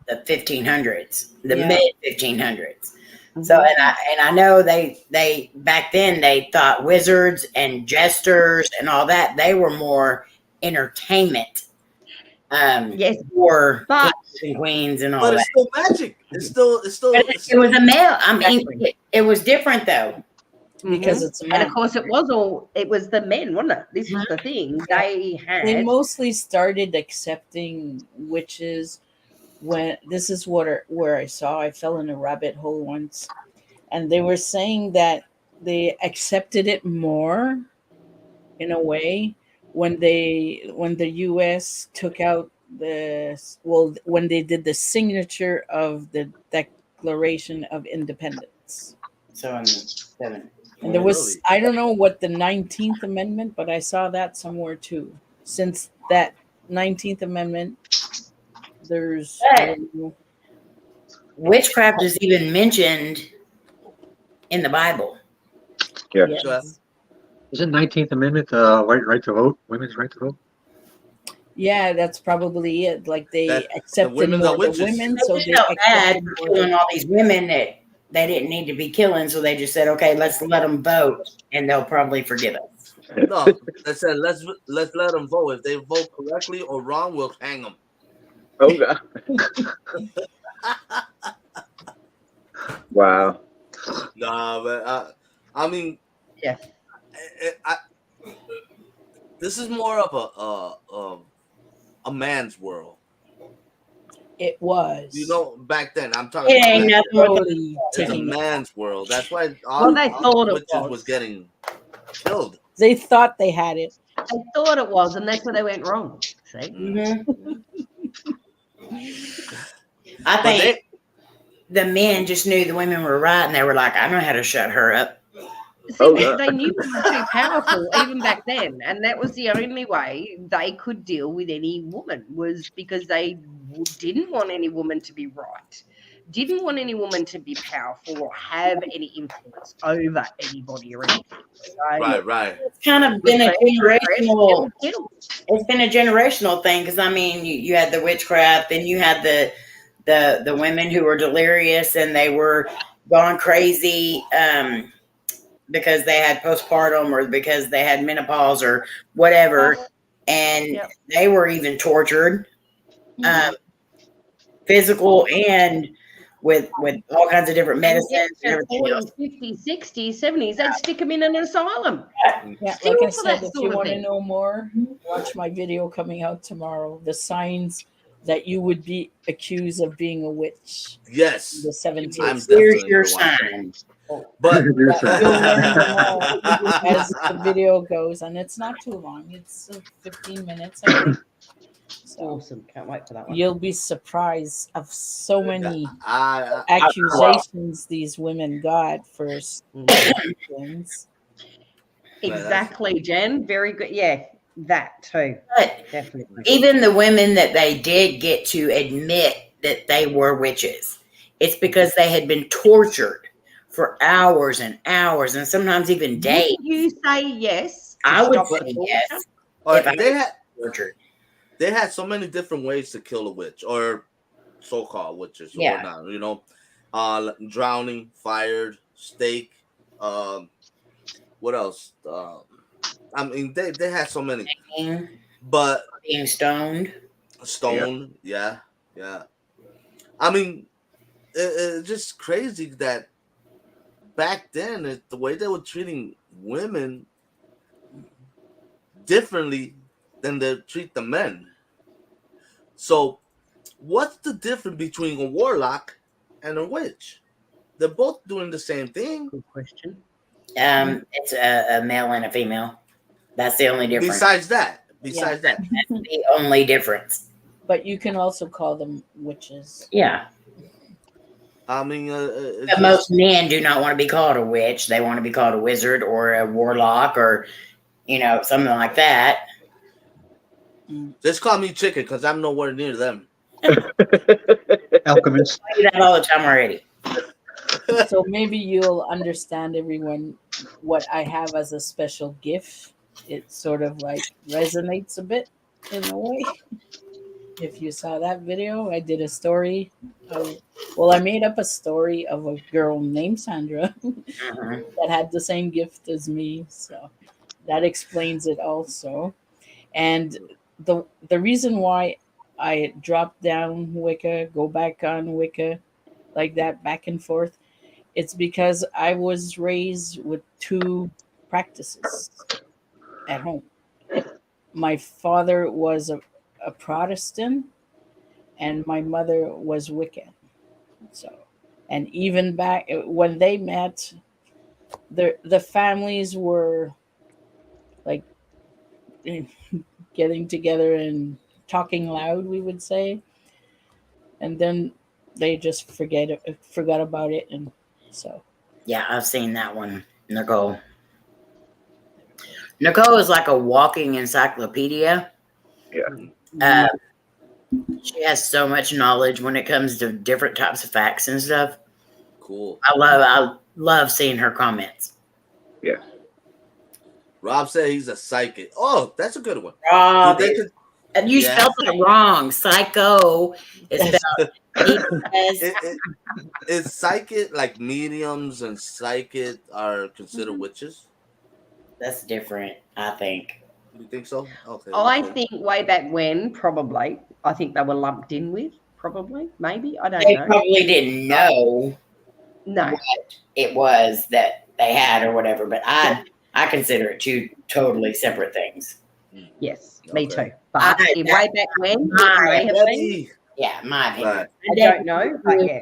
the 1500s, the mid 1500s. So, and I know they back then they thought wizards and jesters and all that, they were more entertainment. For kings and queens and all that. But it's still magic. It's still. It was a male. I mean, it was different though. Because it's a man. And of course, it was the men, wasn't it? This was the thing. They mostly started accepting witches when this is where I saw. I fell in a rabbit hole once, and they were saying that they accepted it more, in a way, when the U.S. took out when they did the signature of the Declaration of Independence. So in the 70s. And there was, I don't know what the 19th Amendment, but I saw that somewhere too. Since that 19th Amendment, there's witchcraft is even mentioned in the Bible. Yeah. Yes. Isn't 19th Amendment right to vote? Women's right to vote? Yeah, that's probably it. Like they accepted the more witches. the women, So so they felt bad accepted for more killing all these women that they didn't need to be killing, so they just said, "Okay, let's let them vote, and they'll probably forgive us." No, they said let's let them vote. If they vote correctly or wrong, we'll hang them. Oh God! Wow. Nah, but I mean, yeah. This is more of a man's world. It was. Back then, I'm talking It ain't about nothing. it's a man's world. That's why they thought it witches was getting killed. They thought they had it. They thought it was, and that's where they went wrong. See? Mm-hmm. I think the men just knew the women were right, and they were like, "I know how to shut her up." See, they knew they were too powerful even back then, and that was the only way they could deal with any woman, was because they didn't want any woman to be right, didn't want any woman to be powerful or have any influence over anybody or anything. So, Right. It's kind of been a generational. It's been a generational thing, because I mean, you had the witchcraft, and you had the women who were delirious and they were gone crazy. Because they had postpartum or because they had menopause or whatever, and they were even tortured, physical and with all kinds of different medicines and everything else. 50s, 60s, 70s, they'd stick them in an asylum. Yeah, like I said, if you want to know more, watch my video coming out tomorrow. The signs that you would be accused of being a witch. Yes. In the 17th. Here's your sign. But you'll learn them all as the video goes, and it's not too long. It's 15 minutes, I think. So Awesome. Can't wait for that one. you'll be surprised of so Yeah, many I accusations these women got for Mhm. things. that's Exactly, Jen. Very good. Yeah, that too. But Definitely. even the women that they did get to admit that they were witches, it's because they had been tortured for hours and hours and sometimes even days. Wouldn't you say yes to I would stop the say torture? yes or if I was tortured. they had so many different ways to kill a witch or so-called witches or Yeah. whatnot. Drowning, fired, stake. Um, what else? I mean, they had so many, Being, but being stoned. Yeah. stone, yeah, yeah. I mean, it's just crazy that back then the way they were treating women differently than they treat the men. So, what's the difference between a warlock and a witch? They're both doing the same thing. Good question. It's a male and a female. That's the only difference. Besides that, Yeah. The only difference. But you can also call them witches. Yeah. I mean, But most men do not want to be called a witch. They want to be called a wizard or a warlock or, something like that. just call me chicken because I'm nowhere near them. Alchemist. I do that all the time already. So maybe you'll understand, everyone, what I have as a special gift. It sort of like resonates a bit in a way. If you saw that video, I did a story I made up a story of a girl named Sandra Mhm. that had the same gift as me. So that explains it also. And the reason why I dropped down Wicca, go back on Wicca, like that back and forth, it's because I was raised with two practices at home. My father was a Protestant, and my mother was Wiccan. So, and even back when they met, the families were like getting together and talking loud, we would say, and then they just forgot about it, and so Yeah, I've seen that one, Nicole. Nicole is like a walking encyclopedia. Yeah. She has so much knowledge when it comes to different types of facts and stuff. Cool. I love seeing her comments. Yeah. Rob said he's a psychic. Oh, that's a good one. Rob, Dude, they could, and you yeah. spelled it wrong. Psycho is spelled Is psychic like mediums and psychic are considered witches? That's different, I think. You think so? Okay. I okay. think way back when, probably, I think they were lumped in with, probably, maybe. I don't They know. probably didn't know No. what it was that they had or whatever, but I consider it two totally separate things. Yes, me Okay. too. But way back when, it may have been. Ready? Yeah, my opinion. Right. I don't know, but yeah.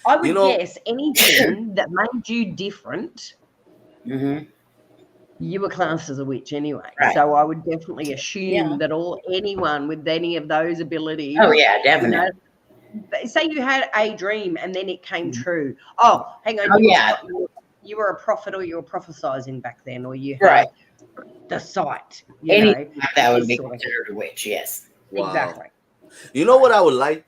I would You know- guess anything that made you different, Mm-hmm. you were classed as a witch anyway. Right. So I would definitely assume Yeah. that anyone with any of those abilities. Oh yeah, you definitely. know, say you had a dream and then it came true. Oh, hang on. Oh, you, yeah. you were a prophet or you were prophesizing back then, or you had Right. the sight. You Anything know, like that would this be sort of- considered a witch. Yes. Wow. Exactly. You know what I would like?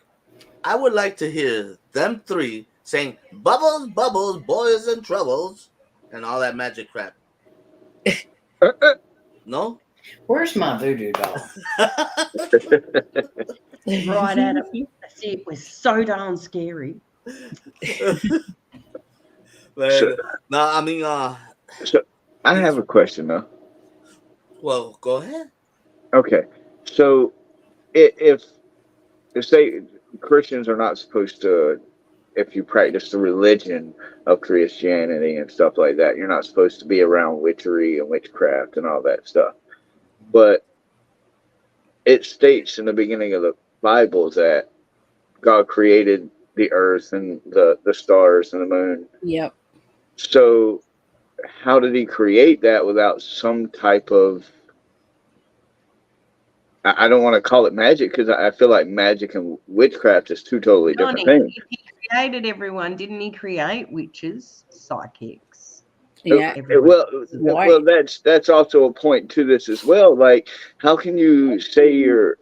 I would like to hear them three saying "bubbles, bubbles, boys and troubles" and all that magic crap. No. Where's my voodoo doll? Right at it. It was so darn scary. Man, no, I mean, So I have a question though. well, go ahead. Okay. So if say Christians are not supposed to, if you practice the religion of Christianity and stuff like that, you're not supposed to be around witchery and witchcraft and all that stuff. But it states in the beginning of the Bible that God created the earth and the stars and the moon. Yep. So how did he create that without some type of, I don't want to call it magic because I feel like magic and witchcraft is two totally different Johnny, things. if he created everyone, didn't he create witches, psychics? Yeah. Everyone. Why? Well, that's also a point to this as well. Like, how can you say you're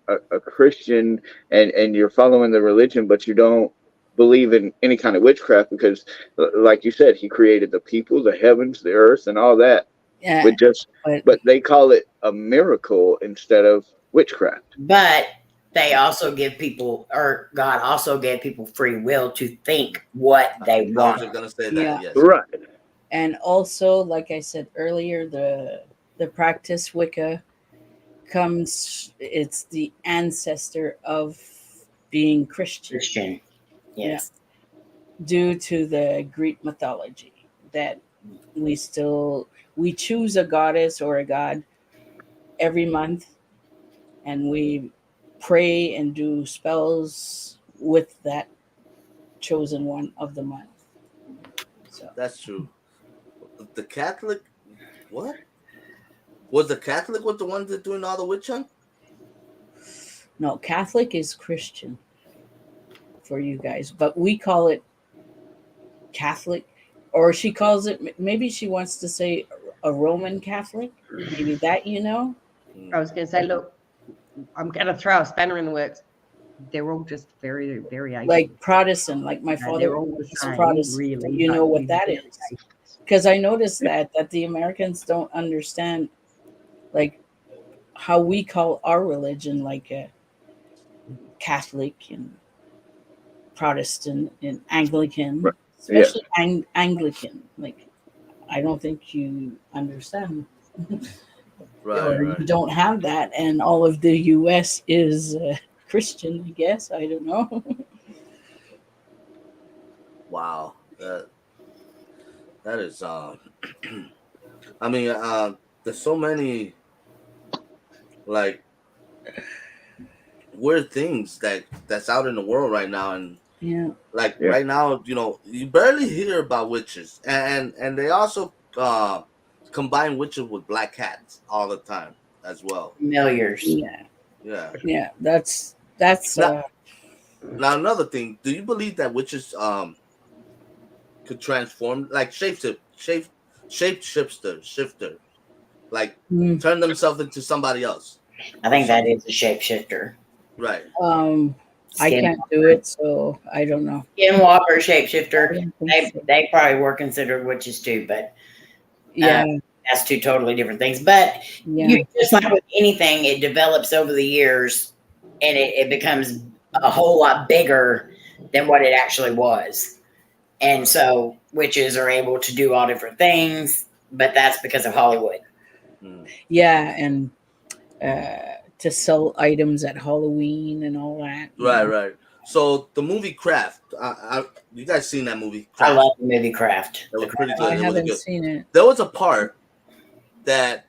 a Christian and you're following the religion, but you don't believe in any kind of witchcraft? Because, like you said, he created the people, the heavens, the earth, and all that Yeah. with just. But But they call it a miracle instead of witchcraft. But they also give people, or God also gave people free will to think what they I was want. just gonna say that. Yeah. Yes. Right. and also, like I said earlier, the practice Wicca comes. It's the ancestor of being Christian. Christian. Yes. Due to the Greek mythology that we choose a goddess or a god every month, and we pray and do spells with that chosen one of the month. So That's true. The Catholic, what was the Catholic was the one that doing all the witch hunt? no, Catholic is Christian for you guys, but we call it Catholic, or she calls it. Maybe she wants to say a Roman Catholic. Maybe that I was going to say, look, I'm going to throw a spanner in the works. They're all just variations. like Protestant, like my No, father they're all the was same, Protestant. really. You but know what with that is? variations. Because I noticed that the Americans don't understand like how we call our religion like a Catholic and Protestant and Anglican, Right. especially Anglican. Like I don't think you understand, Right, or right. you don't have that, and all of the U.S. is Christian. I guess I don't know. Wow. That is I mean, there's so many like weird things that's out in the world right now, and Yeah, like Yeah. right now, you barely hear about witches, and they also combine witches with black cats all the time as well. Familiars. yeah, Yeah. yeah. That's Now, now another thing, do you believe that witches could transform like shifter, like mm, turn themselves into somebody else I or think that something? is a shapeshifter. Right. I can't do it, so I don't know. Skinwalker, I shapeshifter. don't think They so. they probably were considered witches too, but Yeah, that's two totally different things. But yeah, just like with anything, it develops over the years, and it becomes a whole lot bigger than what it actually was. And so witches are able to do all different things, but that's because of Hollywood. Mm. yeah, and to sell items at Halloween and all that. Right, right. So the movie Craft, you guys seen that movie I Craft? love the movie Craft. That The was pretty Craft. I good. It was haven't good. seen it. There was a part that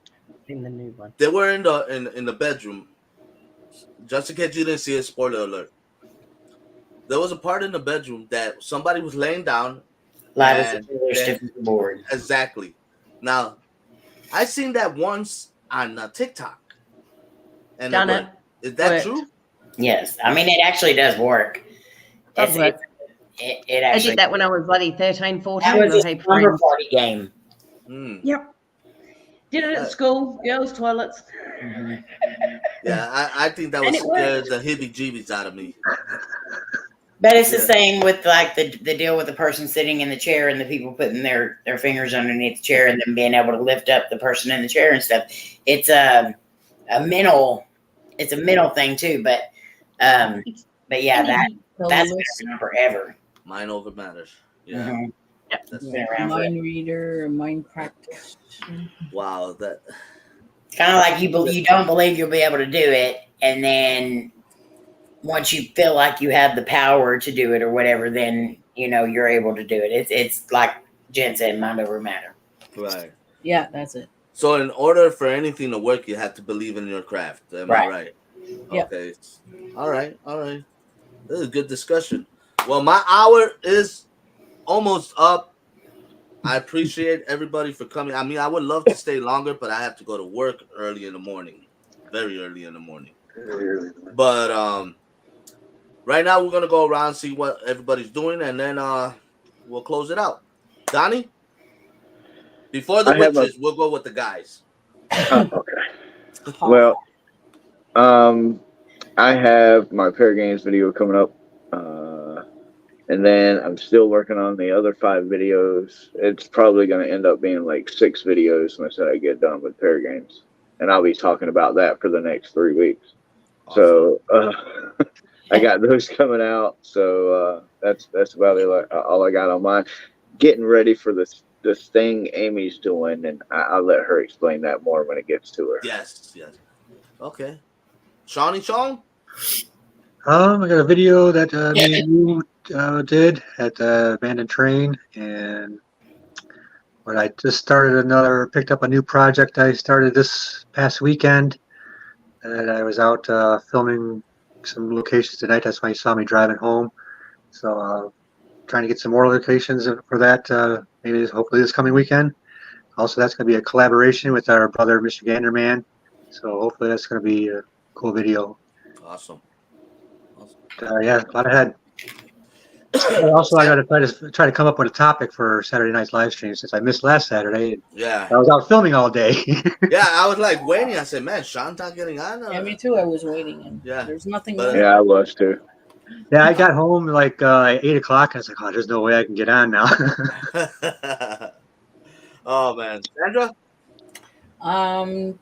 In the new one. they were in the bedroom. Just in case you didn't see it, spoiler alert. There was a part in the bedroom that somebody was laying down, Live as a and Taylor then Swift board. exactly. Now I seen that once on TikTok, and Done it it. worked. Is that Worked. true? Yes, I mean it actually does work. Does It's, work. it I actually. did that when I was bloody 13, 14. That was with a heap of slumber friends. party game. Hmm. Yep. Did it at school, girls' toilets. Yeah, I think that And would it scare worked. the heebie-jeebies out of me. But it's the Yeah. same with like the deal with the person sitting in the chair and the people putting their fingers underneath the chair and then being able to lift up the person in the chair and stuff. It's a mental thing too. But yeah, that's been around forever. Mind over matters. Yeah. Mhm. Yep. That's, Been around forever. Mind reader, mind practice. wow. That. It's kind of like you don't believe you'll be able to do it, and then once you feel like you have the power to do it or whatever, then you're able to do it. It's like Jen said, mind over matter. Right. Yeah, that's it. So in order for anything to work, you have to believe in your craft. Am I right? Yep. Okay. All right. All right. This is a good discussion. Well, my hour is almost up. I appreciate everybody for coming. I mean, I would love to stay longer, but I have to go to work early in the morning. very early in the morning. But right now we're gonna go around and see what everybody's doing, and then we'll close it out. Donnie, before the I have a. witches, we'll go with the guys. Okay. Well, I have my pair games video coming up, and then I'm still working on the other 5 videos. It's probably going to end up being like 6 videos once I get done with pair games, and I'll be talking about that for the next 3 weeks. Awesome. So I got those coming out. So that's about it. All I got on mine. Getting ready for this thing Amy's doing, and I'll let her explain that more when it gets to her. Yes. Okay. Shawnee Sean? I got a video that me and you did at the abandoned train, and what I just picked up a new project I started this past weekend, and I was out filming some locations tonight. That's why you saw me driving home. So trying to get some more locations for that, hopefully this coming weekend. Also, that's going to be a collaboration with our brother, Mr. Ganderman. So hopefully that's going to be a cool video. Awesome. Yeah, a lot ahead. Also, I got to try to come up with a topic for Saturday night's live stream since I missed last Saturday. Yeah. I was out filming all day. Yeah, I was like waiting. I said, man, Sean's not getting on. Yeah, me too. I was waiting, and Yeah. there's nothing. Yeah, I was too. Yeah, I got home like 8 o'clock. I was like, oh, there's no way I can get on now. Oh man, Sandra.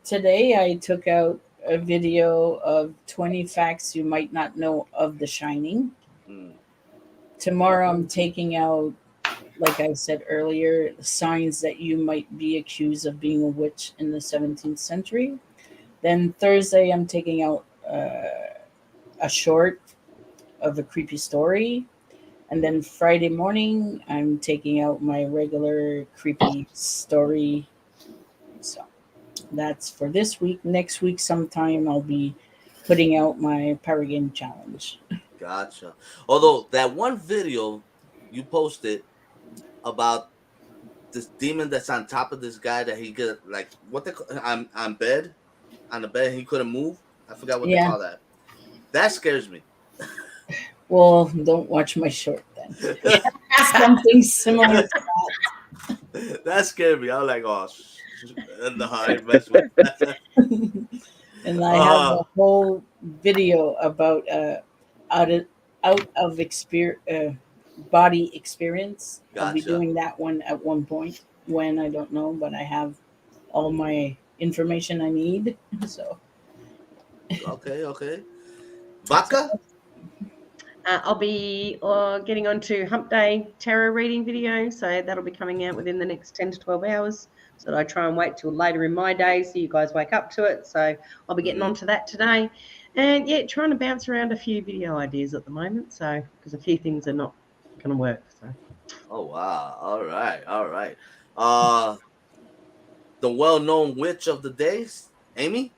Today I took out a video of 20 facts you might not know of The Shining. Tomorrow I'm taking out, like I said earlier, signs that you might be accused of being a witch in the 17th century. Then Thursday I'm taking out a short of a creepy story. And then Friday morning I'm taking out my regular creepy story. So that's for this week. Next week sometime I'll be putting out my Power Game Challenge. Gotcha. Although that one video you posted about this demon that's on top of this guy that he get like what they call on the bed and he couldn't move. I forgot what they call that. That scares me. Well, don't watch my short then. Something similar to that. That scared me. I was like, oh, no, I mess with that. And I have a whole video about out of body experience. Gotcha. I'll be doing that one at one point. When I don't know, but I have all my information I need. So okay. Baka? I'll be getting onto Hump Day tarot reading video, so that'll be coming out within the next 10 to 12 hours. So I try and wait till later in my day so you guys wake up to it. So I'll be getting onto that today. And yeah, trying to bounce around a few video ideas at the moment. So because a few things are not going to work. So. Oh wow! All right. The well-known witch of the days, Amy.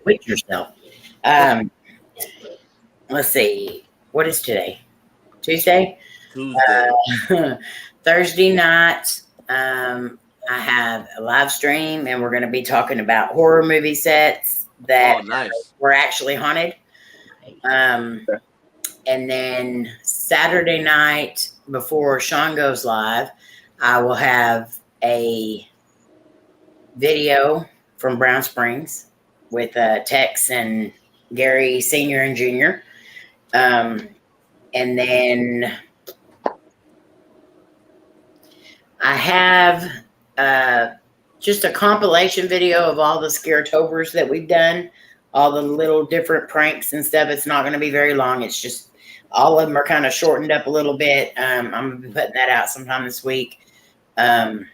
Wait yourself. Let's see. What is today? Tuesday. Thursday night. I have a live stream, and we're going to be talking about horror movie sets that were actually haunted. And then Saturday night, before Sean goes live, I will have a video from Brown Springs with Tex and Gary Sr. and Jr. And then I have just a compilation video of all the Scaretobers that we've done, all the little different pranks and stuff. It's not going to be very long. It's just all of them are kind of shortened up a little bit. I'm going to be putting that out sometime this week. And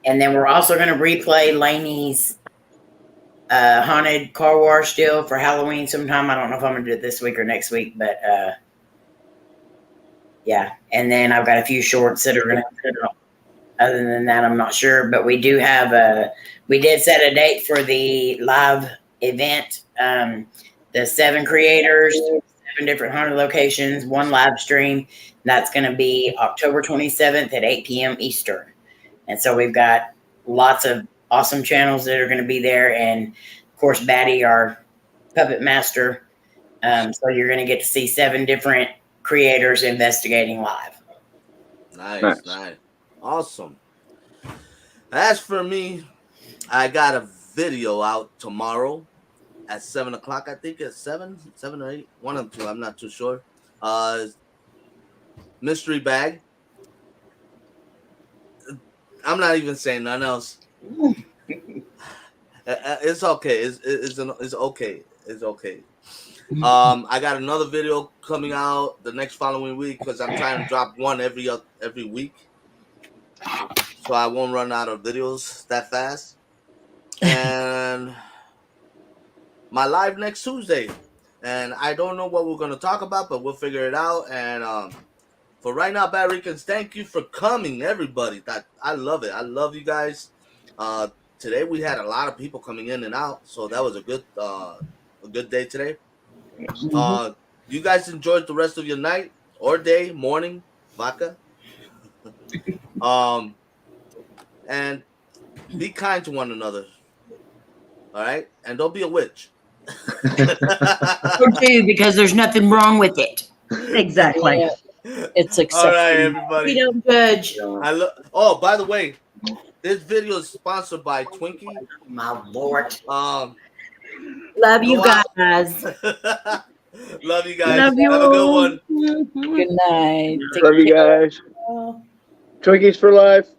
then we're also going to replay Laney's haunted car wash deal for Halloween sometime. I don't know if I'm going to do it this week or next week, but yeah. And then I've got a few shorts that are going to, other than that, I'm not sure, but we do have we did set a date for the live event. The 7 creators, 7 different haunted locations, 1 live stream. That's going to be October 27th at 8 p.m. Eastern. And so we've got lots of awesome channels that are going to be there, and of course, Batty, our puppet master. So you're going to get to see 7 different creators investigating live. Nice, nice, awesome. As for me, I got a video out tomorrow at 7 o'clock. I think it's 7 or 8, one of 2. I'm not too sure. Mystery bag. I'm not even saying nothing else. It's okay. It's okay. It's okay. I got another video coming out the next following week because I'm trying to drop one every week, so I won't run out of videos that fast. And my live next Tuesday, and I don't know what we're gonna talk about, but we'll figure it out. And for right now, Bad Ricans, thank you for coming, everybody. That I love it. I love you guys. Today we had a lot of people coming in and out, so that was a good day today. You guys enjoyed the rest of your night or day, morning, vodka. And be kind to one another. All right, and don't be a witch. Or do, because there's nothing wrong with it. Exactly. Yeah, it's All acceptable. right, We everybody. don't judge. Oh, by the way, this video is sponsored by Twinkie. My Lord. Love Love you Go out. guys. Love you guys. Love you. Have a good one. Good night. Take Love you care. guys. Twinkies for life.